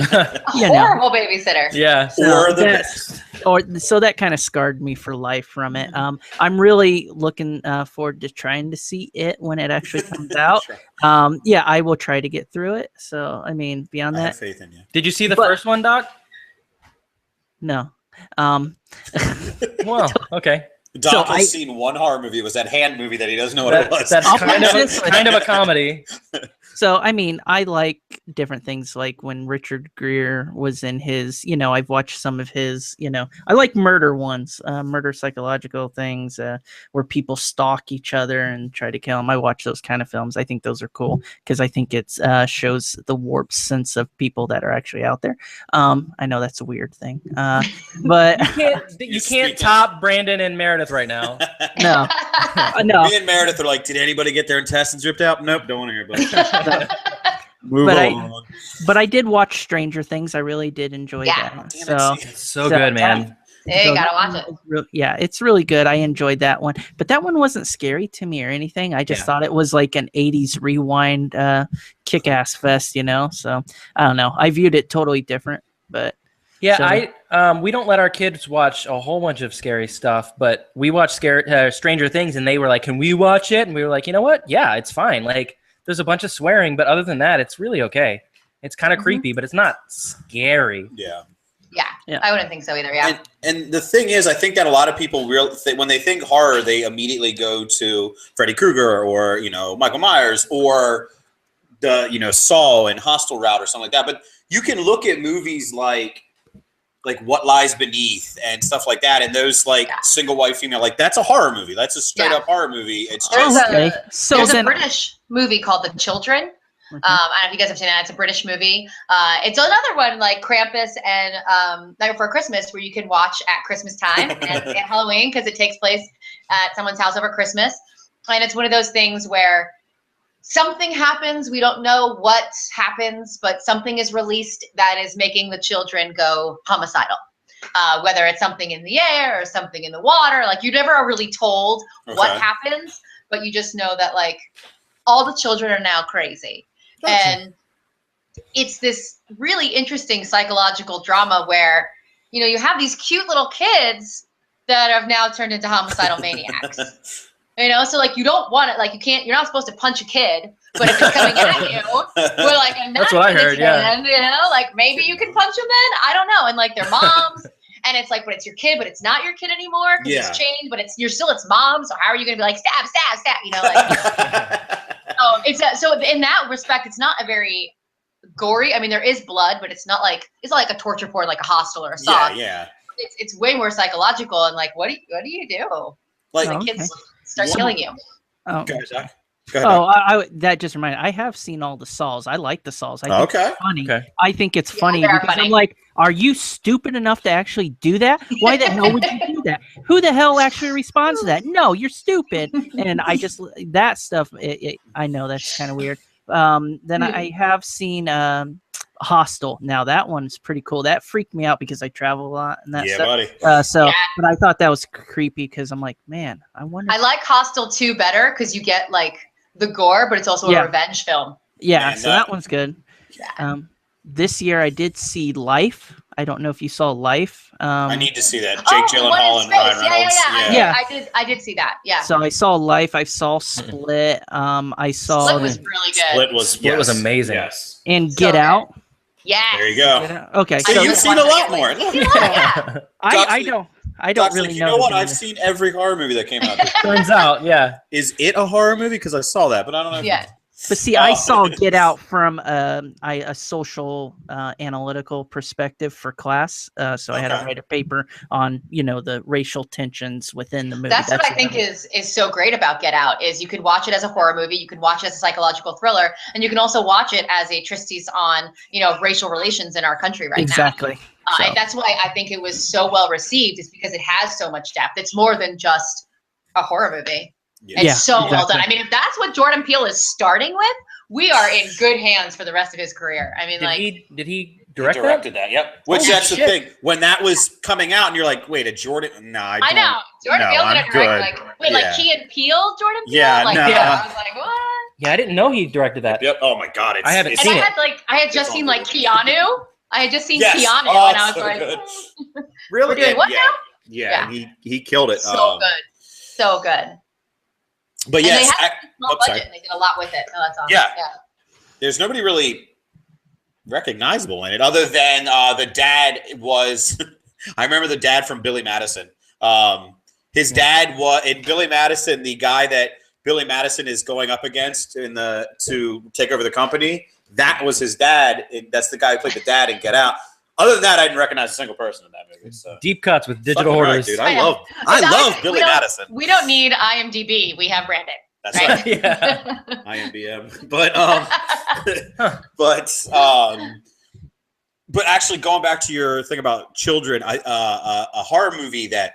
horrible babysitter. Yeah. So that kind of scarred me for life from it. I'm really looking forward to trying to see it when it actually comes out. Sure. I will try to get through it. So beyond that, I have faith in you. Did you see the first one, Doc? No. Well, okay. Doc has seen one horror movie. It was that hand movie that he doesn't know what it was. That's kind of a comedy. So, I like different things, like when Richard Gere was in his, I've watched some of his, I like murder ones, murder psychological things where people stalk each other and try to kill them. I watch those kind of films. I think those are cool because I think it shows the warped sense of people that are actually out there. I know that's a weird thing, but you can't top Brandon and Meredith right now. No. Me and Meredith are like, did anybody get their intestines ripped out? Nope, don't want to hear about it. Move on. But I did watch Stranger Things. I really did enjoy that. It's so good, man. You gotta watch it. It's really good. I enjoyed that one. But that one wasn't scary to me or anything. I just thought it was like an 80s rewind kick-ass fest, So I don't know. I viewed it totally different. But we don't let our kids watch a whole bunch of scary stuff, but we watched Stranger Things, and they were like, "Can we watch it?" And we were like, "You know what? Yeah, it's fine." Like, there's a bunch of swearing, but other than that, it's really okay. It's kind of creepy, but it's not scary. Yeah, I wouldn't think so either. Yeah. And the thing is, I think that a lot of people when they think horror, they immediately go to Freddy Krueger or Michael Myers or the Saw and Hostel Route or something like that. But you can look at movies like What Lies Beneath and stuff like that, and those single white female, that's a horror movie. That's a straight up horror movie. It's there's a British movie called The Children. I don't know if you guys have seen that. It's a British movie. It's another one like Krampus and Night Before Christmas, where you can watch at Christmas time and Halloween, because it takes place at someone's house over Christmas. And it's one of those things where something happens. We don't know what happens, but something is released that is making the children go homicidal. Whether it's something in the air or something in the water, like you never are really told what happens, but you just know that like all the children are now crazy. Gotcha. And it's this really interesting psychological drama where, you know, you have these cute little kids that have now turned into homicidal maniacs. You know, so like you don't want it, like you're not supposed to punch a kid, but if it's coming at you with like a knife, that's what I heard, hand, you know, like maybe you can punch them then. I don't know. And like their moms, and it's like, but it's your kid, but it's not your kid anymore because it's changed, but you're still its mom. So how are you going to be like stab, stab, stab? You know, like so in that respect, it's not a very gory. I mean, there is blood, but it's not like a torture porn like a Hostel or a Saw. Yeah. It's way more psychological and like what do you do? Like the kids start killing you. Oh. Go ahead, Zach. That just reminded me. I have seen all the Saws. I like the Saws. I think it's funny. Okay. I think it's funny because I'm like, are you stupid enough to actually do that? Why the hell would you do that? Who the hell actually responds to that? No, you're stupid. And I just that stuff. I know that's kind of weird. Then I have seen Hostel. Now that one's pretty cool. That freaked me out because I travel a lot and that stuff. Buddy. But I thought that was creepy because I'm like, man, I wonder. I like Hostel 2 better because you get like the gore, but it's also a revenge film. Yeah, so that one's good. Yeah. This year I did see Life. I don't know if you saw Life. I need to see that. Jake Gyllenhaal and Ryan Reynolds. I did see that. Yeah. So I saw Life. I saw Split. I saw Split was really good. Split was amazing. Yes. And Get Out. Yeah. There you go. Okay. So you've seen a lot more. I don't really know. You know what? I've seen every horror movie that came out. Turns out, Is it a horror movie? Because I saw that, but I don't know. Yeah. But see, I saw Get Out from a social analytical perspective for class. So I had to write a paper on, the racial tensions within the movie. That's what I think is so great about Get Out is you can watch it as a horror movie, you can watch it as a psychological thriller, and you can also watch it as a treatise on, racial relations in our country right now. Exactly. And that's why I think it was so well received, is because it has so much depth. It's more than just a horror movie. Yeah. It's well done. I mean, if that's what Jordan Peele is starting with, we are in good hands for the rest of his career. I mean, did he direct he directed that? Yep. Which that's the thing. When that was coming out, and you're like, wait, a Jordan? No, I know. Jordan Peele's gonna direct like Key and Peele, Jordan Peele? Yeah, I was like, what? Yeah, I didn't know he directed that. Yep. Oh my God, I haven't seen it. I had just seen Keanu. I had just seen Keanu, and I was like, really? We're doing what now? Yeah, he killed it. So good. But yes, they had a small budget and they did a lot with it. Oh, that's awesome. Yeah. There's nobody really recognizable in it other than the dad was. I remember the dad from Billy Madison. His dad was in Billy Madison, the guy that Billy Madison is going up against to take over the company. That was his dad. That's the guy who played the dad in Get Out. Other than that, I didn't recognize a single person in that movie. So. Deep cuts with digital hoarders. Right, dude. I love Billy Madison. We don't need IMDb. We have Brandon. That's right. Yeah. IMBM. But actually, going back to your thing about children, a horror movie that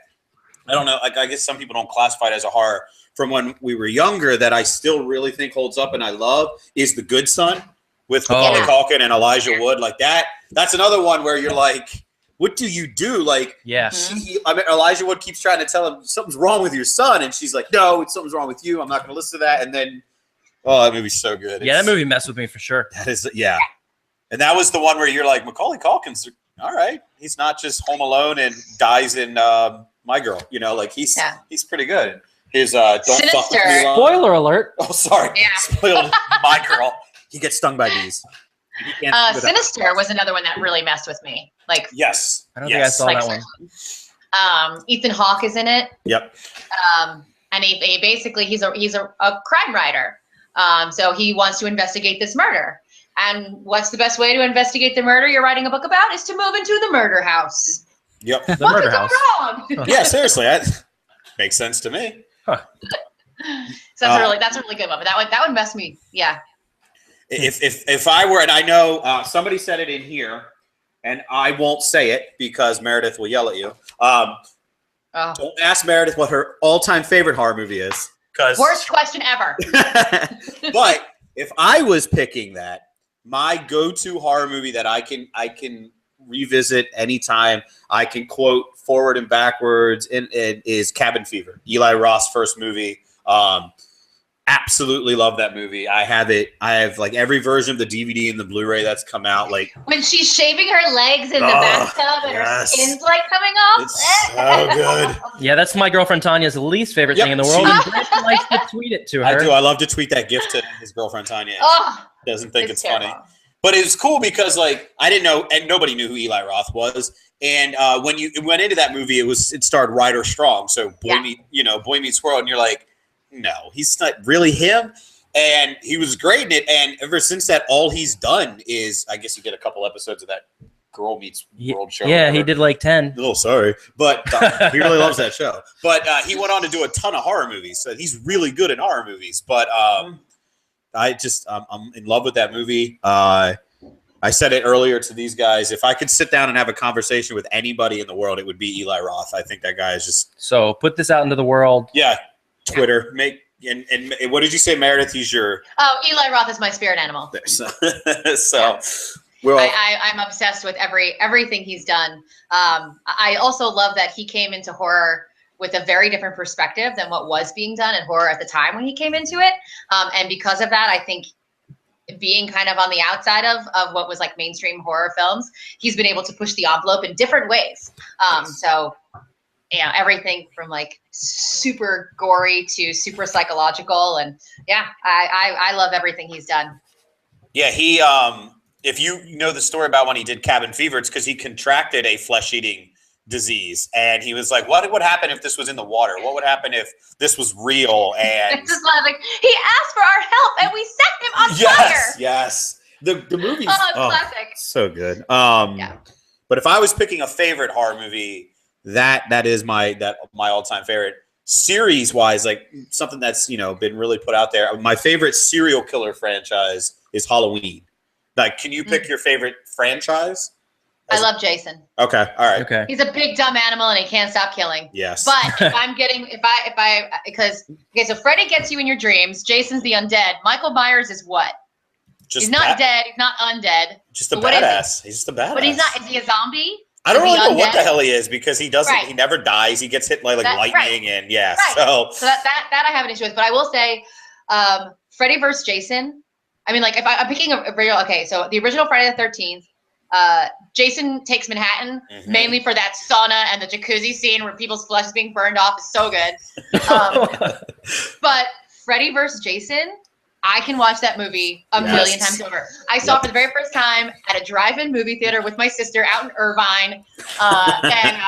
I don't know. I guess some people don't classify it as a horror from when we were younger that I still really think holds up and I love is The Good Son. With Macaulay Culkin and Elijah Wood, like that. That's another one where you're like, what do you do? Like, Elijah Wood keeps trying to tell him something's wrong with your son. And she's like, no, something's wrong with you. I'm not going to listen to that. And then, that movie's so good. Yeah, that movie messed with me for sure. That is, yeah. And that was the one where you're like, Macaulay Culkin's all right. He's not just Home Alone and dies in My Girl. He's pretty good. His Don't Fuck With Me line. Spoiler alert. Oh, sorry. Yeah. Spoiled My Girl. He gets stung by bees. Sinister was another one that really messed with me. Yes. I don't think I saw that one. Ethan Hawke is in it. Yep. And he basically he's a crime writer. So he wants to investigate this murder. And what's the best way to investigate the murder you're writing a book about is to move into the murder house. Yep. The murder house. What could go wrong? Yeah, seriously, that makes sense to me. Huh. So that's a really good one. But that one messed me. Yeah. if I were, and I know somebody said it in here, and I won't say it because Meredith will yell at you. Don't ask Meredith what her all-time favorite horror movie is. Worst question ever. But if I was picking that, my go-to horror movie that I can revisit anytime, I can quote forward and backwards, and it is Cabin Fever, Eli Roth's first movie. Absolutely love that movie. I have like every version of the DVD and the Blu-ray that's come out. Like when she's shaving her legs in the bathtub and her skin's like coming off. It's so good. Yeah, that's my girlfriend Tanya's least favorite thing in the world. And Brett likes to tweet it to her. I do. I love to tweet that gift to his girlfriend Tanya. Doesn't think it's funny. But it was cool because like I didn't know, and nobody knew who Eli Roth was. And when you went into that movie, it starred Ryder Strong. So Boy Meets World, and you're like, no, he's not really him. And he was great in it. And ever since that, all he's done is, I guess he did a couple episodes of that Girl Meets World show. Yeah, he did like 10. Oh, sorry. But he really loves that show. But he went on to do a ton of horror movies. So he's really good in horror movies. But I'm in love with that movie. I said it earlier to these guys. If I could sit down and have a conversation with anybody in the world, it would be Eli Roth. I think that guy is just... So put this out into the world. Yeah. Twitter, and what did you say, Meredith? He's your... Oh, Eli Roth is my spirit animal. So I'm obsessed with everything he's done. I also love that he came into horror with a very different perspective than what was being done in horror at the time when he came into it. And because of that, I think being kind of on the outside of what was like mainstream horror films, he's been able to push the envelope in different ways. So... Yeah, everything from like super gory to super psychological, and yeah, I love everything he's done. Yeah, he if you know the story about when he did Cabin Fever, it's because he contracted a flesh-eating disease, and he was like, "What would happen if this was in the water? What would happen if this was real?" And it's just like he asked for our help, and we set him on fire. Yes, the movie's classic, so good. But if I was picking a favorite horror movie. That is my all-time favorite. Series-wise, like something that's been really put out there. My favorite serial killer franchise is Halloween. Like, can you pick your favorite franchise? I love Jason. Okay, all right. Okay. He's a big dumb animal and he can't stop killing. Yes. But so Freddy gets you in your dreams. Jason's the undead. Michael Myers is what? He's not dead. He's not undead. Just a badass. He's just a badass. But he's not. Is he a zombie? I don't really know what the hell he is because he doesn't. Right. He never dies. He gets hit by lightning and So that I have an issue with. But I will say, Freddy vs. Jason. I mean, like if I'm picking a real. Okay, so the original Friday the 13th. Jason takes Manhattan mainly for that sauna and the jacuzzi scene where people's flesh is being burned off. Is so good. But Freddy vs. Jason. I can watch that movie a million times over. I saw it for the very first time at a drive-in movie theater with my sister out in Irvine. And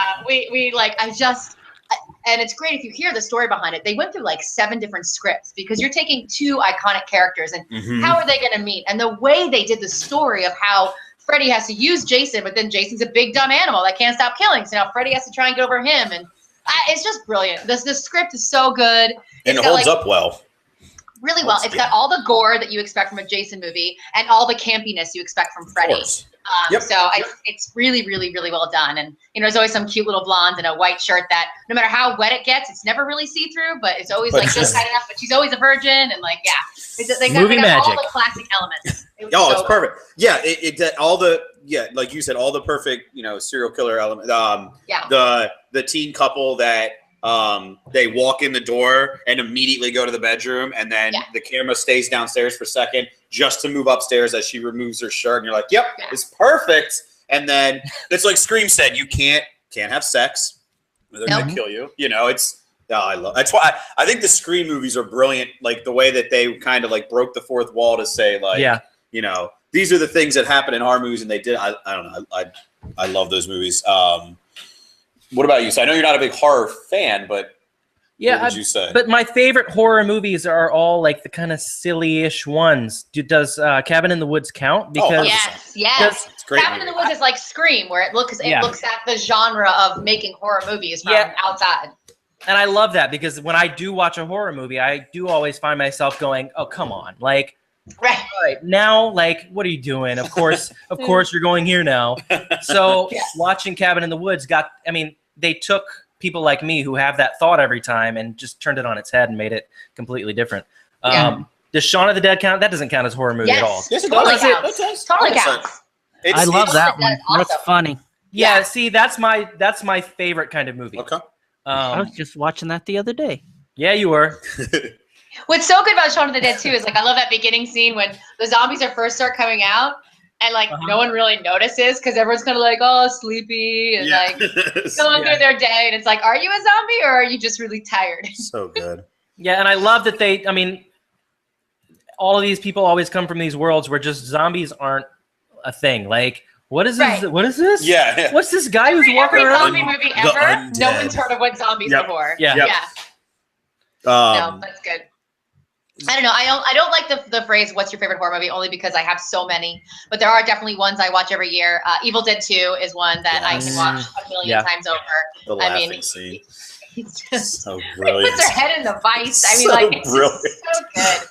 it's great if you hear the story behind it. They went through like 7 different scripts because you're taking 2 iconic characters and how are they going to meet? And the way they did the story of how Freddy has to use Jason, but then Jason's a big dumb animal that can't stop killing. So now Freddy has to try and get over him. And it's just brilliant. The script is so good. And it holds up well. Really well. It's got all the gore that you expect from a Jason movie and all the campiness you expect from Freddy. So it's really, really, really well done. And, there's always some cute little blonde in a white shirt that no matter how wet it gets, it's never really see-through, but it's always like just tight enough. But she's always a virgin. And like, they got all the classic elements. It's perfect. Yeah. Like you said, all the perfect, serial killer element. The teen couple that, they walk in the door and immediately go to the bedroom, and then the camera stays downstairs for a second just to move upstairs as she removes her shirt, and you're like, "Yep, it's perfect." And then it's like Scream said, you can't have sex; they're gonna kill you. That's why I think the Scream movies are brilliant. Like the way that they kind of like broke the fourth wall to say, like, these are the things that happen in horror movies, and they did. I don't know. I love those movies. What about you? So I know you're not a big horror fan, but what would you say? But my favorite horror movies are all like the kind of silly-ish ones. Does Cabin in the Woods count? Because yes. Cabin in the Woods is like Scream, where it looks at the genre of making horror movies from outside. And I love that because when I do watch a horror movie, I do always find myself going, "Oh, come on!" Like Right. All right, now, like, what are you doing? Of course, you're going here now. So watching Cabin in the Woods they took people like me who have that thought every time and just turned it on its head and made it completely different. Does Shaun of the Dead count? That doesn't count as horror movie at all. Yes, it Totally does. counts. Totally counts. I love that one. That's awesome. funny. Yeah, see, that's my favorite kind of movie. Okay. I was just watching that the other day. Yeah, you were. What's so good about Shaun of the Dead too is like I love that beginning scene when the zombies are first start coming out and like no one really notices because everyone's kind of like sleepy and like going through their day and it's like, are you a zombie or are you just really tired? So good. Yeah, and I love that all of these people always come from these worlds where just zombies aren't a thing. Like, what is this? Right. What is this? Yeah. What's this guy who's walking around? Every zombie movie ever, no one's heard of what zombies before. Yeah. No, that's good. I don't know. I don't like the phrase "What's your favorite horror movie?" only because I have so many. But there are definitely ones I watch every year. Evil Dead 2 is one that I can watch a million times over. The laughing scene. It's just so brilliant. Puts her head in the vice. It's so good.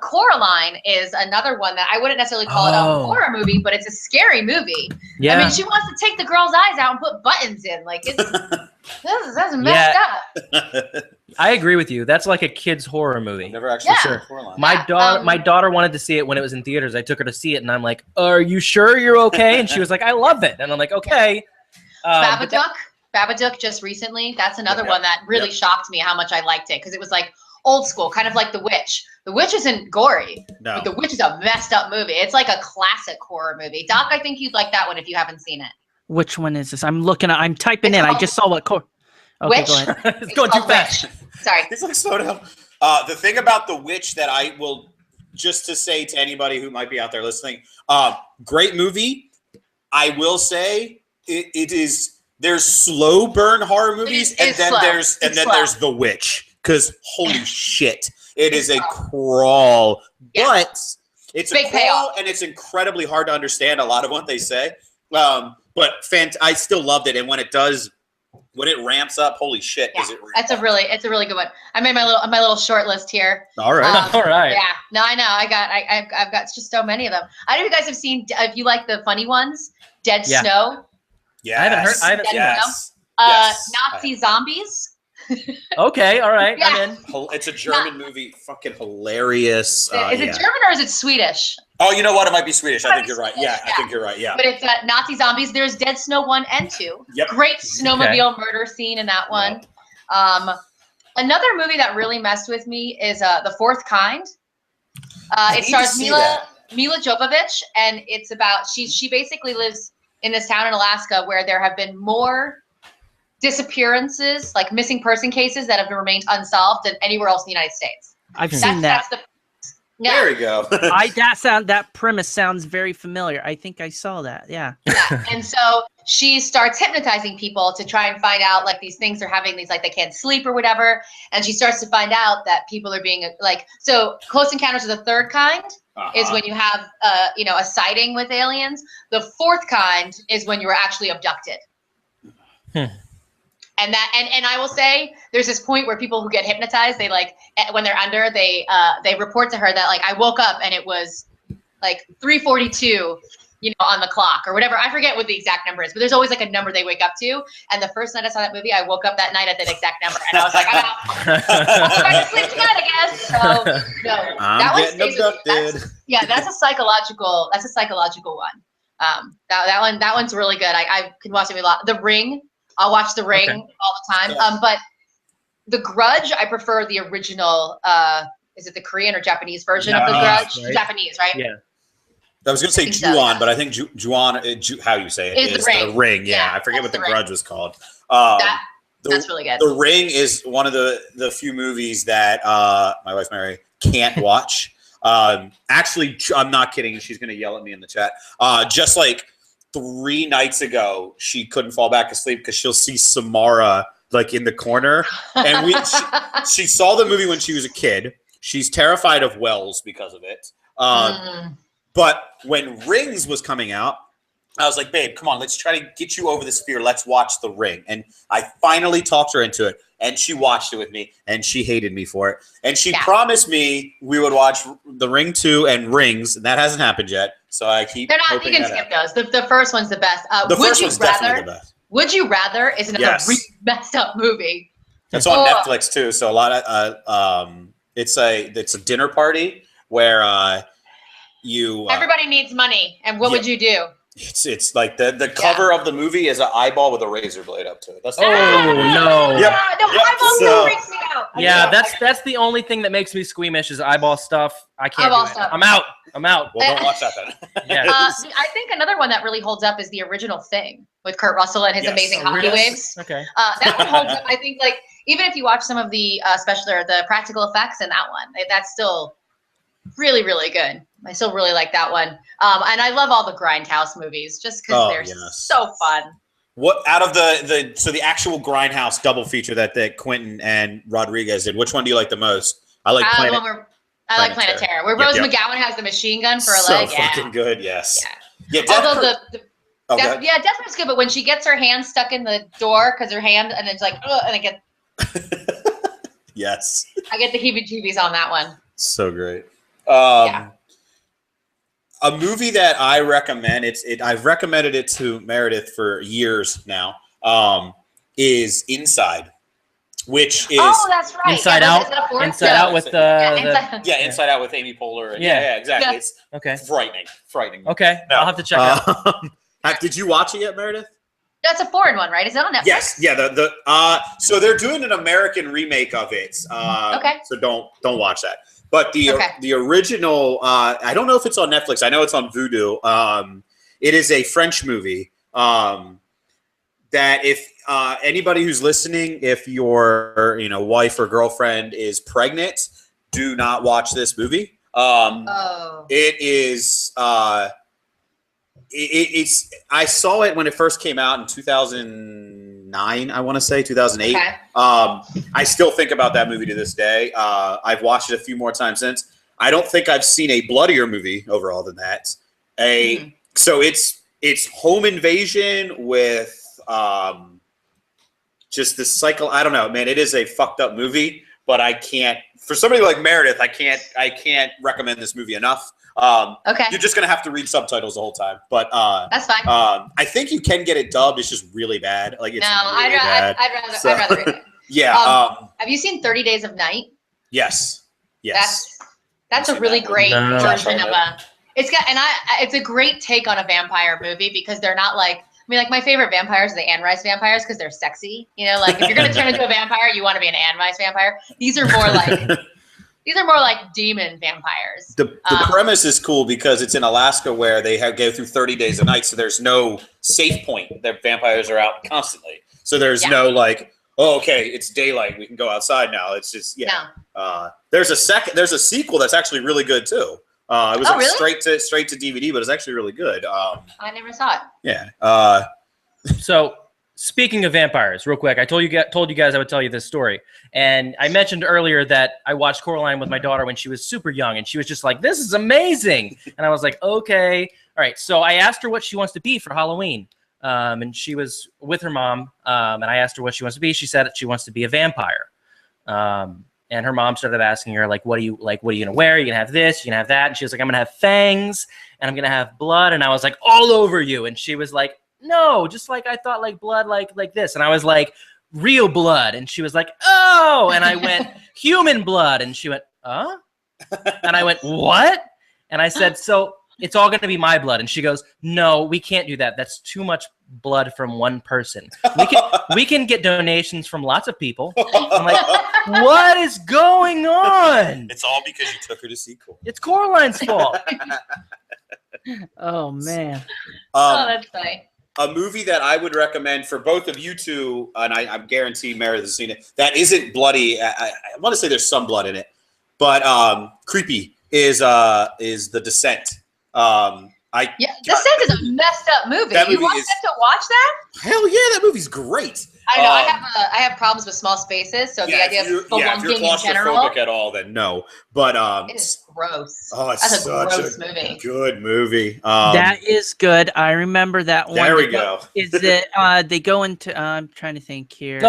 Coraline is another one that I wouldn't necessarily call it a horror movie, but it's a scary movie. Yeah. I mean, she wants to take the girl's eyes out and put buttons in. Like, that's messed up. I agree with you. That's like a kid's horror movie. I've never actually seen Coraline. My daughter wanted to see it when it was in theaters. I took her to see it, and I'm like, "Are you sure you're okay?" And she was like, "I love it." And I'm like, "Okay." Babadook just recently. That's another one that really shocked me how much I liked it because it was like old school, kind of like The Witch. The Witch isn't gory. No. But The Witch is a messed up movie. It's like a classic horror movie. Doc, I think you'd like that one if you haven't seen it. Which one is this? I'm typing in. I just saw what okay, Witch? Go ahead. It's going too fast. Sorry. It's like slow down. The thing about The Witch that I will just to say to anybody who might be out there listening, great movie. I will say it is. There's slow burn horror movies, and then there's The Witch. Because holy shit, it is a crawl, but it's big a crawl, payoff. and it's incredibly hard to understand a lot of what they say. But I still loved it, and when it ramps up, holy shit, does it ramp it's a really good one. I made my little short list here. All right, all right. Yeah, no, I know. I've got just so many of them. I don't know if you guys have seen. If you like the funny ones, Dead Snow. Yeah, I haven't seen that. Nazi zombies. Okay, all right. Yeah. I'm in. It's a German movie, fucking hilarious. Is it German or is it Swedish? Oh, you know what? It might be Swedish. I think you're right. Yeah, I think you're right. Yeah. But it's Nazi zombies. There's Dead Snow 1 and 2. Yep. Great snowmobile murder scene in that one. Yep. Another movie that really messed with me is The Fourth Kind. It stars Mila Jovovich, and it's about she basically lives in this town in Alaska where there have been more disappearances, like missing person cases that have remained unsolved than anywhere else in the United States. I've seen that. There we go. That premise sounds very familiar. I think I saw that. Yeah. And so she starts hypnotizing people to try and find out like these things are having these like they can't sleep or whatever. And she starts to find out that people are being like Close Encounters of the Third Kind is when you have a sighting with aliens. The fourth kind is when you were actually abducted. And I will say there's this point where people who get hypnotized, they like when they're under, they report to her that like I woke up and it was like 3:42, on the clock or whatever. I forget what the exact number is, but there's always like a number they wake up to. And the first night I saw that movie, I woke up that night at that exact number, and I was like, I'm out. I'm trying to sleep tonight, I guess. So no, that one stays with me. That's a psychological one. That one's really good. I can watch it a lot. The Ring. I'll watch The Ring all the time. But The Grudge, I prefer the original. Is it the Korean or Japanese version of The Grudge? Right? Japanese, right? Yeah. I was going to say Ju-on, but I think Ju-on, how you say it, is The Ring. Yeah, I forget what The Grudge was called. That's really good. The Ring is one of the few movies that my wife Mary can't watch. Actually, I'm not kidding. She's going to yell at me in the chat. Just like 3 nights ago, she couldn't fall back asleep because she'll see Samara like in the corner. And she saw the movie when she was a kid. She's terrified of wells because of it. But when Rings was coming out, I was like, babe, come on, let's try to get you over this fear. Let's watch The Ring. And I finally talked her into it, and she watched it with me, and she hated me for it. And she promised me we would watch The Ring 2 and Rings, and that hasn't happened yet. So I keep hoping you can skip those. The first one's the best. The first one's definitely the best. Would You Rather is another really messed up movie. It's on Netflix too. So a lot of it's a dinner party where everybody needs money, and what would you do? It's like the cover of the movie is an eyeball with a razor blade up to it. That's no! Eyeball still freaks me out. Yeah, that's the only thing that makes me squeamish is eyeball stuff. I can't do it. Stuff. I'm out. Well, don't watch that then. I think another one that really holds up is the original Thing with Kurt Russell and his amazing hockey waves. Okay. That one holds up. I think like even if you watch some of the the practical effects in that one, that's still really, really good. I still really like that one. And I love all the Grindhouse movies just because they're so fun. What out of the actual Grindhouse double feature that Quentin and Rodriguez did, which one do you like the most? I like Planet Terror. Where Rose McGowan has the machine gun for a leg. So fucking good, yes. Yeah. Although Death Note's good, but when she gets her hand stuck in the door because her hand and it's like, and it gets. Yes. I get the heebie-jeebies on that one. So great. A movie that I recommend, I've recommended it to Meredith for years now, is Inside, which is that's right. Inside Out. Inside Out with Inside Out with Amy Poehler. Yeah, exactly. Yeah. It's frightening. Okay, no. I'll have to check it out. Did you watch it yet, Meredith? That's a foreign one, right? Is that on Netflix? Yes. Yeah. So they're doing an American remake of it. Okay. So don't watch that. But the original, I don't know if it's on Netflix. I know it's on Vudu. It is a French movie that if anybody who's listening, if your wife or girlfriend is pregnant, do not watch this movie. It is. It's. I saw it when it first came out in 2009. I want to say 2008. Okay. I still think about that movie to this day. I've watched it a few more times since. I don't think I've seen a bloodier movie overall than that. So it's home invasion with just this cycle. I don't know, man. It is a fucked up movie, but I can't. For somebody like Meredith, I can't recommend this movie enough. Okay. You're just gonna have to read subtitles the whole time, but that's fine. I think you can get it dubbed. It's just really bad. Like it's really bad. I'd rather read it. Yeah. Have you seen 30 Days of Night? Yes. That's a really great version of a. It's a great take on a vampire movie because they're not like. I mean, like my favorite vampires are the Anne Rice vampires because they're sexy. Like if you're gonna turn into a vampire, you want to be an Anne Rice vampire. These are more like demon vampires. The premise is cool because it's in Alaska where they go through 30 days a night, so there's no safe point. Their vampires are out constantly, so there's no like, okay, it's daylight, we can go outside now. It's just there's a sequel that's actually really good too. It was really? straight to DVD, but it's actually really good. I never saw it. Yeah. So speaking of vampires, real quick, I told you guys I would tell you this story, and I mentioned earlier that I watched Coraline with my daughter when she was super young, and she was just like, "This is amazing," and I was like, "Okay, all right." So I asked her what she wants to be for Halloween, and she was with her mom, and I asked her what she wants to be. She said that she wants to be a vampire. And her mom started asking her, like, what are you gonna wear? You're gonna have this, you're gonna have that. And she was like, I'm gonna have fangs and I'm gonna have blood. And I was like, all over you. And she was like, no, just like I thought, like blood, like this. And I was like, real blood. And she was like, oh. And I went, human blood. And she went, huh? And I went, what? And I said, so it's all gonna be my blood. And she goes, no, we can't do that. That's too much blood from one person. We can get donations from lots of people. I'm like, what is going on? It's all because you took her to see Coraline. It's Coraline's fault. Oh man. That's funny. A movie that I would recommend for both of you two, and I guarantee Meredith has seen it, that isn't bloody. I want to say there's some blood in it, but creepy is The Descent. Descent is a messed up movie. You want them to watch that? Hell yeah, that movie's great. I know. I have problems with small spaces, so the idea of spelunking if you're in general claustrophobic at all, then no. But it is gross. oh, it's That's a such gross movie. good movie. That is good. I remember that one. There we go. Is it? They go into. I'm trying to think here.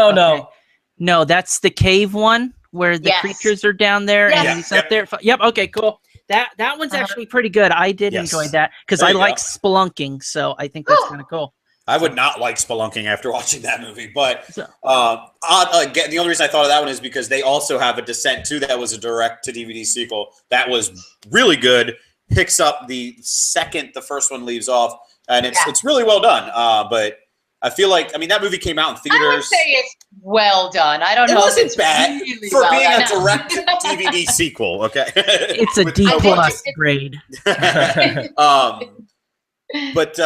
No, that's the cave one where the creatures are down there and he's up there. Yep. Okay. Cool. That one's actually pretty good. I did enjoy that because I like spelunking, so I think that's kind of cool. I would not like spelunking after watching that movie, but the only reason I thought of that one is because they also have a Descent 2 that was a direct-to-DVD sequel that was really good, picks up the second the first one leaves off, and it's really well done. But I feel like, that movie came out in theaters. I would say it's well done. I don't know if it's bad really for well being done. a direct DVD sequel. Okay, it's a D+ grade. But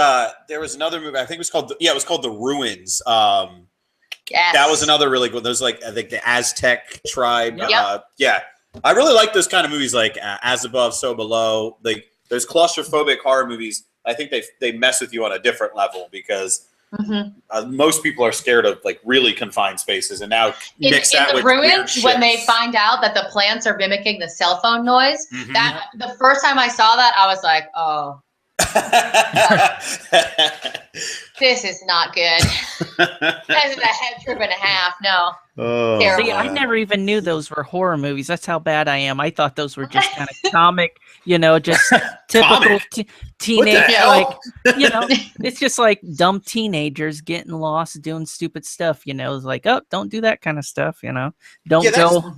there was another movie. I think it was called The Ruins. Yes. That was another really good. There's I think the Aztec tribe. Yep. I really like those kind of movies, like As Above, So Below. Like those claustrophobic horror movies. I think they mess with you on a different level because most people are scared of really confined spaces, and now mix that in with The Ruins weird when they find out that the plants are mimicking the cell phone noise. That the first time I saw that, I was like, oh. This is not good. That's a head trip and a half. No. Oh, see, I never even knew those were horror movies. That's how bad I am. I thought those were just kind of comic, just typical teenage, it's just like dumb teenagers getting lost, doing stupid stuff. It's like, oh, don't do that kind of stuff. Don't go.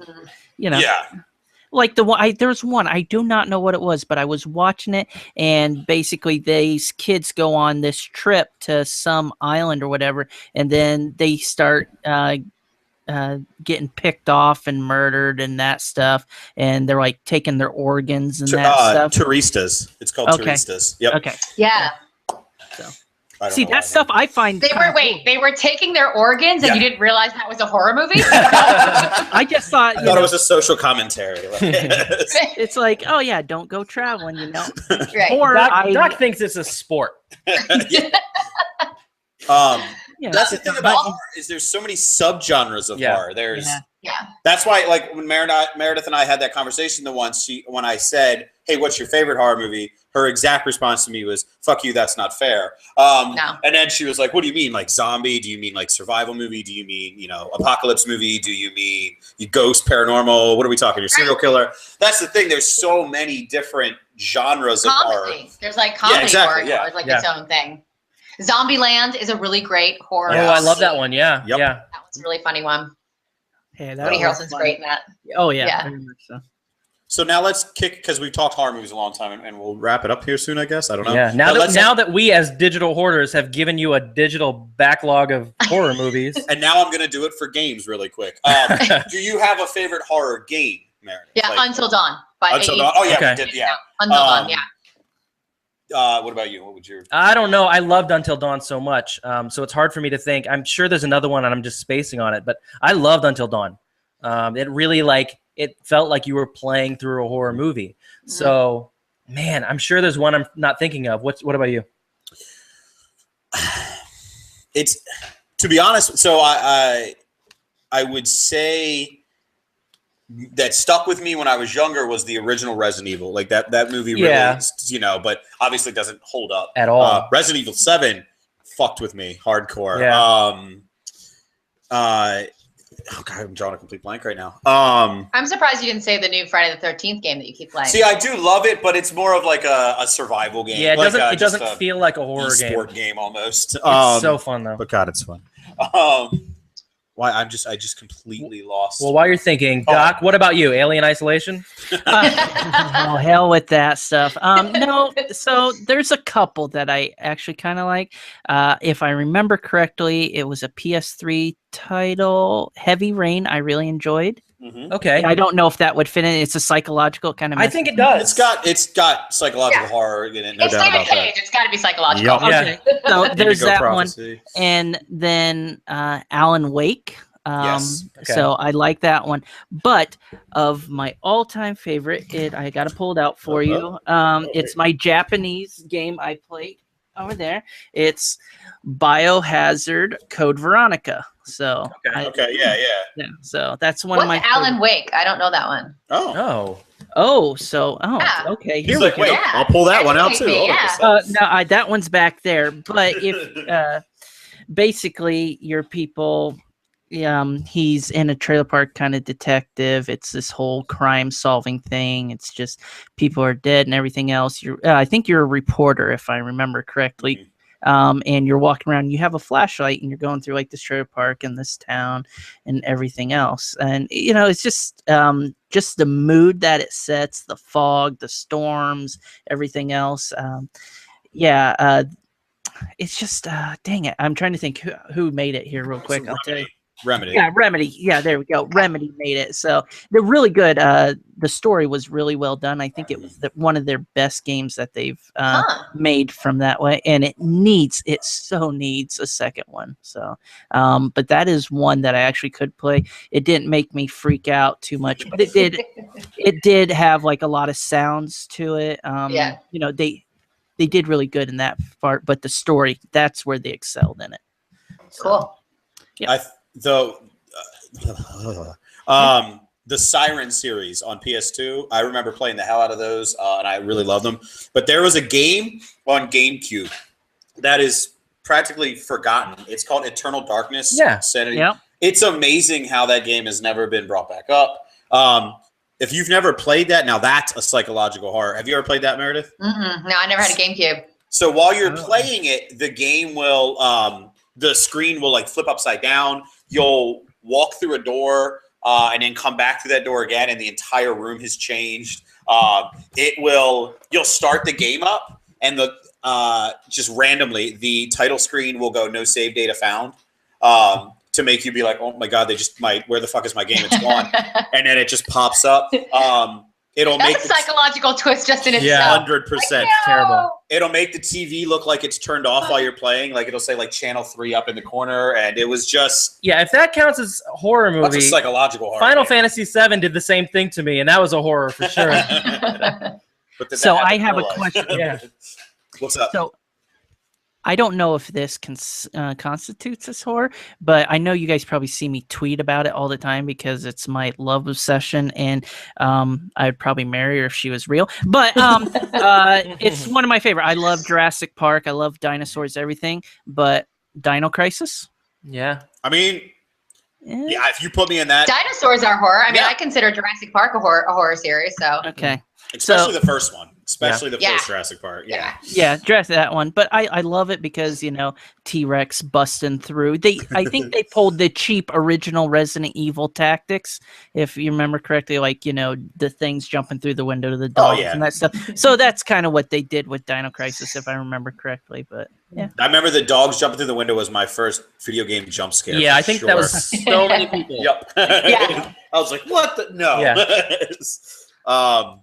Like there was one, I do not know what it was, but I was watching it, and basically these kids go on this trip to some island or whatever, and then they start getting picked off and murdered and that stuff, and they're like taking their organs and that stuff. Turistas. It's called Turistas. Yep. Okay. Yeah. So. See, that stuff I find they were taking their organs and you didn't realize that was a horror movie? I just thought it was a social commentary. It's like, oh yeah, don't go traveling, Right. Or Doc thinks it's a sport. That's the thing about horror is there's so many subgenres of horror. There's that's why when Meredith and I had that conversation when I said, hey, what's your favorite horror movie? Her exact response to me was, fuck you, that's not fair. No. And then she was like, what do you mean? Like zombie? Do you mean like survival movie? Do you mean, apocalypse movie? Do you mean ghost, paranormal? What are we talking? Your serial killer? That's the thing. There's so many different genres of horror. There's comedy horror. Yeah. It's its own thing. Zombieland is a really great horror. Oh, I love that one. Yeah. Yep. Yeah. That one's a really funny one. Yeah, Woody Harrelson's great in that. Oh yeah. Very much so. So now let's kick, because we've talked horror movies a long time, and we'll wrap it up here soon, I guess. I don't know. Yeah. Now that we as digital hoarders have given you a digital backlog of horror movies, and now I'm going to do it for games really quick. Do you have a favorite horror game, Meredith? Yeah, Until Dawn. Until Dawn. Oh yeah, okay. we did. Yeah. Until Dawn. Yeah. What about you? What would your? I don't know. I loved Until Dawn so much, so it's hard for me to think. I'm sure there's another one, and I'm just spacing on it. But I loved Until Dawn. It really it felt like you were playing through a horror movie. Mm-hmm. So, man, I'm sure there's one I'm not thinking of. What about you? It's, to be honest. So I would say that stuck with me when I was younger was the original Resident Evil. Like that movie really, but obviously doesn't hold up at all. Resident Evil 7 fucked with me hardcore. Yeah. Oh God, I'm drawing a complete blank right now. I'm surprised you didn't say the new Friday the 13th game that you keep playing. See, I do love it, but it's more of like a survival game. Yeah, it doesn't feel like a horror sport game almost. It's so fun though. But God, it's fun. Why I just completely lost. Well, while you're thinking, Doc, what about you? Alien Isolation? Oh, hell with that stuff. No, so there's a couple that I actually kind of like. If I remember correctly, it was a PS3 title, Heavy Rain. I really enjoyed. Mm-hmm. Okay. I don't know if that would fit in. It's a psychological kind of. I think it does. It's got psychological horror in it. No it's doubt like about a cage. that. It's got to be psychological. Yep. Okay. So there's that Prophecy. one, and then Alan Wake. Yes. Okay. So I like that one. But of my all-time favorite, I got to pull it out for you. It's my Japanese game I played. over there. It's Biohazard Code Veronica. So Okay. yeah. So that's one What's of my Alan Wake? I don't know that one. Oh. Yeah. Okay. He's like, wait, I'll pull that one out too. Educate me, Hold on a No, that one's back there. But if basically your people, he's in a trailer park kind of detective. It's this whole crime solving thing. It's just people are dead and everything else. I think you're a reporter, if I remember correctly. Mhm. And you're walking around, you have a flashlight and you're going through like this trailer park and this town and everything else. And, it's just the mood that it sets, the fog, the storms, everything else. It's just, dang it. I'm trying to think who made it here real quick. I'll tell you. Remedy. Yeah, Remedy. Yeah, there we go. Remedy made it. So they're really good. The story was really well done. I think it was one of their best games that they've made from that way. And it so needs a second one. So, but that is one that I actually could play. It didn't make me freak out too much, but it did have like a lot of sounds to it. They did really good in that part, but the story, that's where they excelled in it. So, Cool. Yeah. The Siren series on PS2, I remember playing the hell out of those, and I really loved them. But there was a game on GameCube that is practically forgotten. It's called Eternal Darkness. Yeah. It's amazing how that game has never been brought back up. If you've never played that, now that's a psychological horror. Have you ever played that, Meredith? Mm-mm. No, I never had a GameCube. So while you're playing it, the game will, the screen will like flip upside down. You'll walk through a door and then come back through that door again, and the entire room has changed. You'll start the game up, and just randomly, the title screen will go "No save data found," to make you be like, "Oh my god, where the fuck is my game? It's gone," and then it just pops up. It'll That's make a psychological twist just in itself. 100%. Terrible. It'll make the TV look like it's turned off while you're playing. Like it'll say like channel 3 up in the corner, and it was just if that counts as a horror movie, that's a psychological horror. Final Fantasy VII did the same thing to me, and that was a horror for sure. But so I have a question. Yeah. What's up? So I don't know if this constitutes as horror, but I know you guys probably see me tweet about it all the time because it's my love obsession, and I'd probably marry her if she was real. But it's one of my favorite. I love Jurassic Park. I love dinosaurs, everything. But Dino Crisis? Yeah. I mean, yeah, if you put me in that. Dinosaurs are horror. I mean, I consider Jurassic Park a horror series. So okay. Especially the first one. Especially the first Jurassic Park. Yeah, that one. But I love it because, T-Rex busting through. I think they pulled the cheap original Resident Evil tactics, if you remember correctly, like, the things jumping through the window to the dogs and that stuff. So that's kind of what they did with Dino Crisis, if I remember correctly. But yeah. I remember the dogs jumping through the window was my first video game jump scare. Yeah, I think that was so many people. Yep. Yeah. I was like, what the? No. Yeah.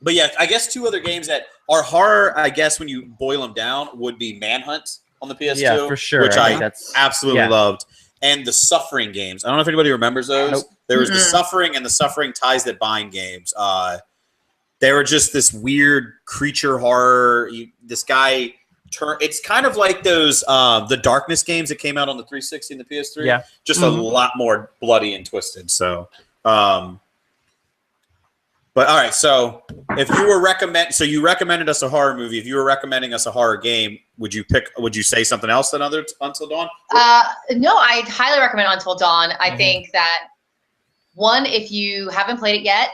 But yeah, I guess two other games that are horror, I guess when you boil them down, would be Manhunt on the PS2. Yeah, for sure. Which I absolutely loved. And the Suffering games. I don't know if anybody remembers those. Nope. There was the Suffering and the Suffering Ties That Bind games. They were just this weird creature horror. This guy it's kind of like those the Darkness games that came out on the 360 and the PS3. Yeah. Just a lot more bloody and twisted. So but all right, so if you were you recommended us a horror movie. If you were recommending us a horror game, would you say something else than Until Dawn? No, I'd highly recommend Until Dawn. I think that one, if you haven't played it yet,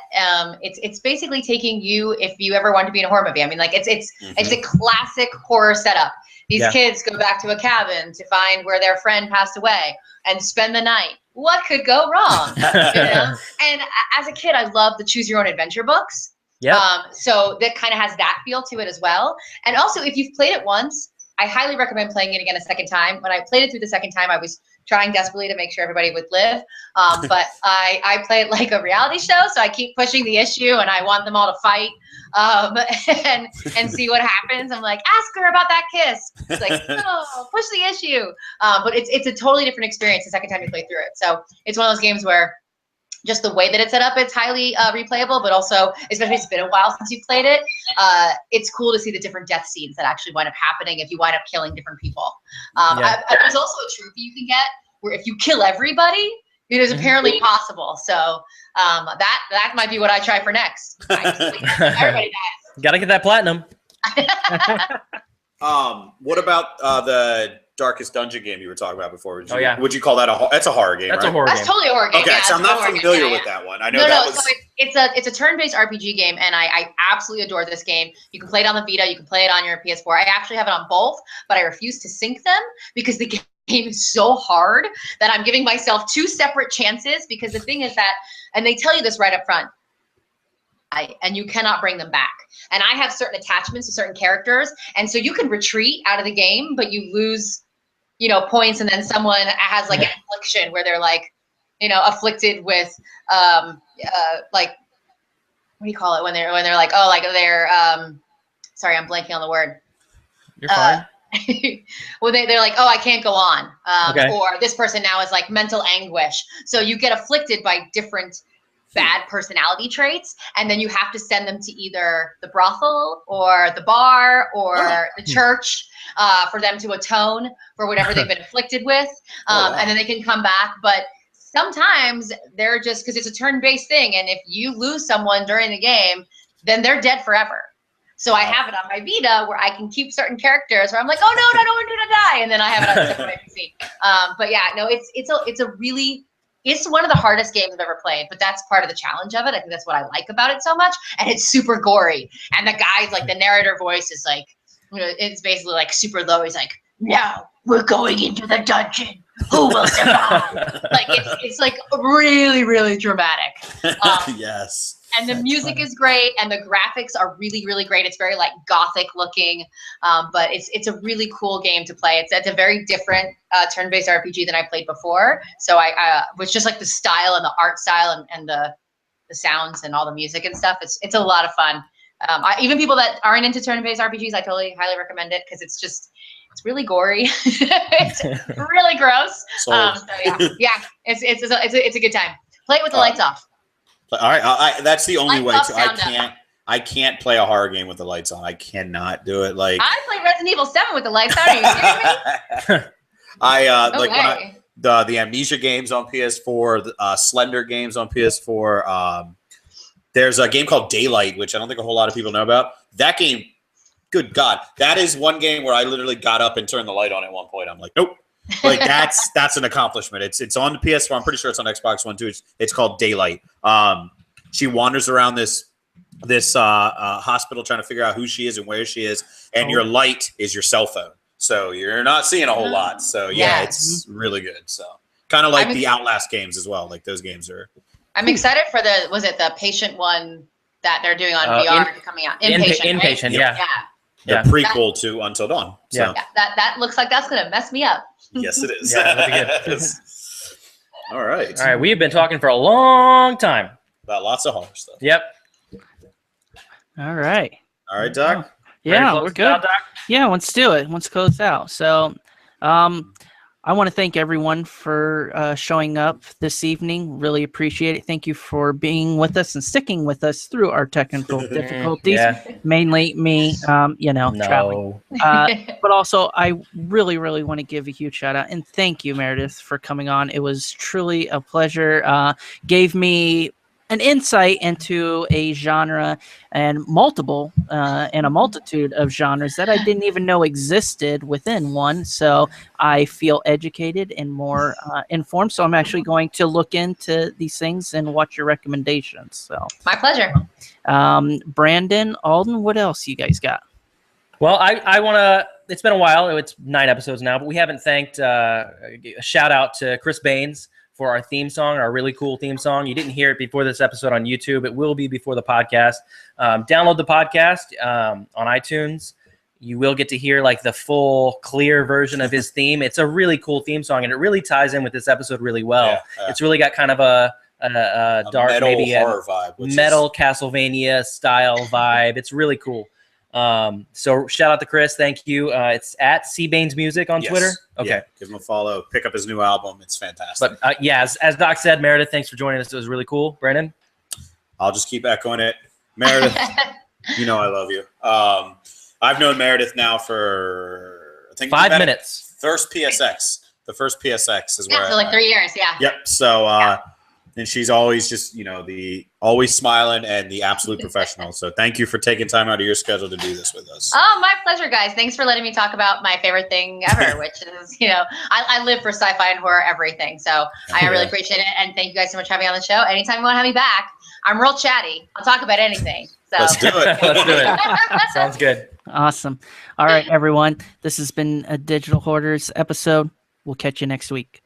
it's basically taking you if you ever want to be in a horror movie. I mean, like it's a classic horror setup. These kids go back to a cabin to find where their friend passed away and spend the night. What could go wrong? And as a kid, I loved the Choose Your Own Adventure books. Yeah. So that kind of has that feel to it as well. And also, if you've played it once, I highly recommend playing it again a second time. When I played it through the second time, I was trying desperately to make sure everybody would live. But I play it like a reality show, so I keep pushing the issue, and I want them all to fight and see what happens. I'm like, ask her about that kiss. It's like, no, push the issue. But it's a totally different experience the second time you play through it. So it's one of those games where just the way that it's set up, it's highly replayable, but also, especially it's been a while since you've played it, it's cool to see the different death scenes that actually wind up happening if you wind up killing different people. There's also a trophy you can get where if you kill everybody, it is apparently possible. So that might be what I try for next. Everybody dies. Gotta get that platinum. What about the Darkest Dungeon game you were talking about before? Would you call that that's a horror game? That's right? a horror game. That's totally a horror game. Okay, yeah, so I'm not familiar with that one. I know So it's a turn-based RPG game, and I absolutely adore this game. You can play it on the Vita, you can play it on your PS4. I actually have it on both, but I refuse to sync them because the game is so hard that I'm giving myself 2 separate chances, because the thing is that, and they tell you this right up front, and you cannot bring them back. And I have certain attachments to certain characters, and so you can retreat out of the game, but you lose, points, and then someone has like an affliction where they're like, afflicted with like, what do you call it when they're like, oh, like they're sorry, I'm blanking on the word. You're fine. Well, they're like, oh, I can't go on. Okay. Or this person now is like mental anguish. So you get afflicted by different bad personality traits, and then you have to send them to either the brothel or the bar or the church for them to atone for whatever they've been afflicted with. And then they can come back. But sometimes they're just, because it's a turn-based thing, and if you lose someone during the game, then they're dead forever. So I have it on my Vita where I can keep certain characters where I'm like, oh no, I don't want you to die, and then I have it on the my PC. But yeah, no, it's one of the hardest games I've ever played, but that's part of the challenge of it. I think that's what I like about it so much, and it's super gory. And the guy's like, the narrator voice is like, it's basically like super low. He's like, now we're going into the dungeon. Who will survive? Like it's like really, really dramatic. Yes. And the music is great, and the graphics are really, really great. It's very like gothic looking, but it's a really cool game to play. It's a very different turn-based RPG than I played before. So I was just like the style and the art style and the sounds and all the music and stuff. It's a lot of fun. Even people that aren't into turn-based RPGs, I totally highly recommend it because it's really gory. It's really gross. So yeah, it's a good time. Play it with the lights off. All right, that's the only way. I can't play a horror game with the lights on. I cannot do it. Like I played Resident Evil 7 with the lights on. Are you kidding me? The Amnesia games on PS4, the Slender games on PS4. There's a game called Daylight, which I don't think a whole lot of people know about. That game, good God, that is one game where I literally got up and turned the light on at one point. I'm like, nope. Like that's an accomplishment. It's on the PS4. I'm pretty sure it's on Xbox One too. It's called Daylight. She wanders around this hospital trying to figure out who she is and where she is, and your light is your cell phone, so you're not seeing a whole lot. So yeah, it's really good. So kind of like the Outlast games as well. Like those games are. I'm excited for the patient one that they're doing on VR coming out. Inpatient, right? Yeah. The prequel to Until Dawn. So. Yeah, that looks like that's gonna mess me up. Yes, it is. Yeah, that'd be good. All right. All right, we've been talking for a long time. About lots of horror stuff. Yep. All right. All right, Doc. Yeah, we're good. Out, Doc? Yeah, let's do it. Let's close out. So, I want to thank everyone for showing up this evening. Really appreciate it. Thank you for being with us and sticking with us through our technical difficulties. Mainly me, traveling. But also, I really, really want to give a huge shout out and thank you, Meredith, for coming on. It was truly a pleasure. Gave me an insight into a genre and a multitude of genres that I didn't even know existed within one. So I feel educated and more informed. So I'm actually going to look into these things and watch your recommendations. So my pleasure. Brandon, Alden, what else you guys got? Well, I want to. It's been a while. It's 9 episodes now, but we haven't thanked. A shout out to Chris Baines for our theme song, our really cool theme song. You didn't hear it before this episode on YouTube. It will be before the podcast. Download the podcast on iTunes. You will get to hear like the full clear version of his theme. It's a really cool theme song, and it really ties in with this episode really well. It's really got kind of a dark, metal maybe horror vibe, metal Castlevania style vibe. It's really cool. So shout out to Chris. Thank you. It's at Seabane's Music on Yes. Twitter. Okay. Yeah, give him a follow. Pick up his new album. It's fantastic. But yeah, as Doc said, Meredith, thanks for joining us. It was really cool. Brandon? I'll just keep echoing it. Meredith, you know I love you. I've known Meredith now for, I think, 5 minutes. First PSX. The first PSX is where. Yeah, for like 3 years. Yeah. Yep. So, and she's always just, always smiling and the absolute professional. So thank you for taking time out of your schedule to do this with us. Oh, my pleasure, guys. Thanks for letting me talk about my favorite thing ever, which is, I live for sci-fi and horror everything. So I really appreciate it. And thank you guys so much for having me on the show. Anytime you want to have me back, I'm real chatty. I'll talk about anything. So Let's do it. Let's do it. Sounds good. Awesome. All right, everyone. This has been a Digital Hoarders episode. We'll catch you next week.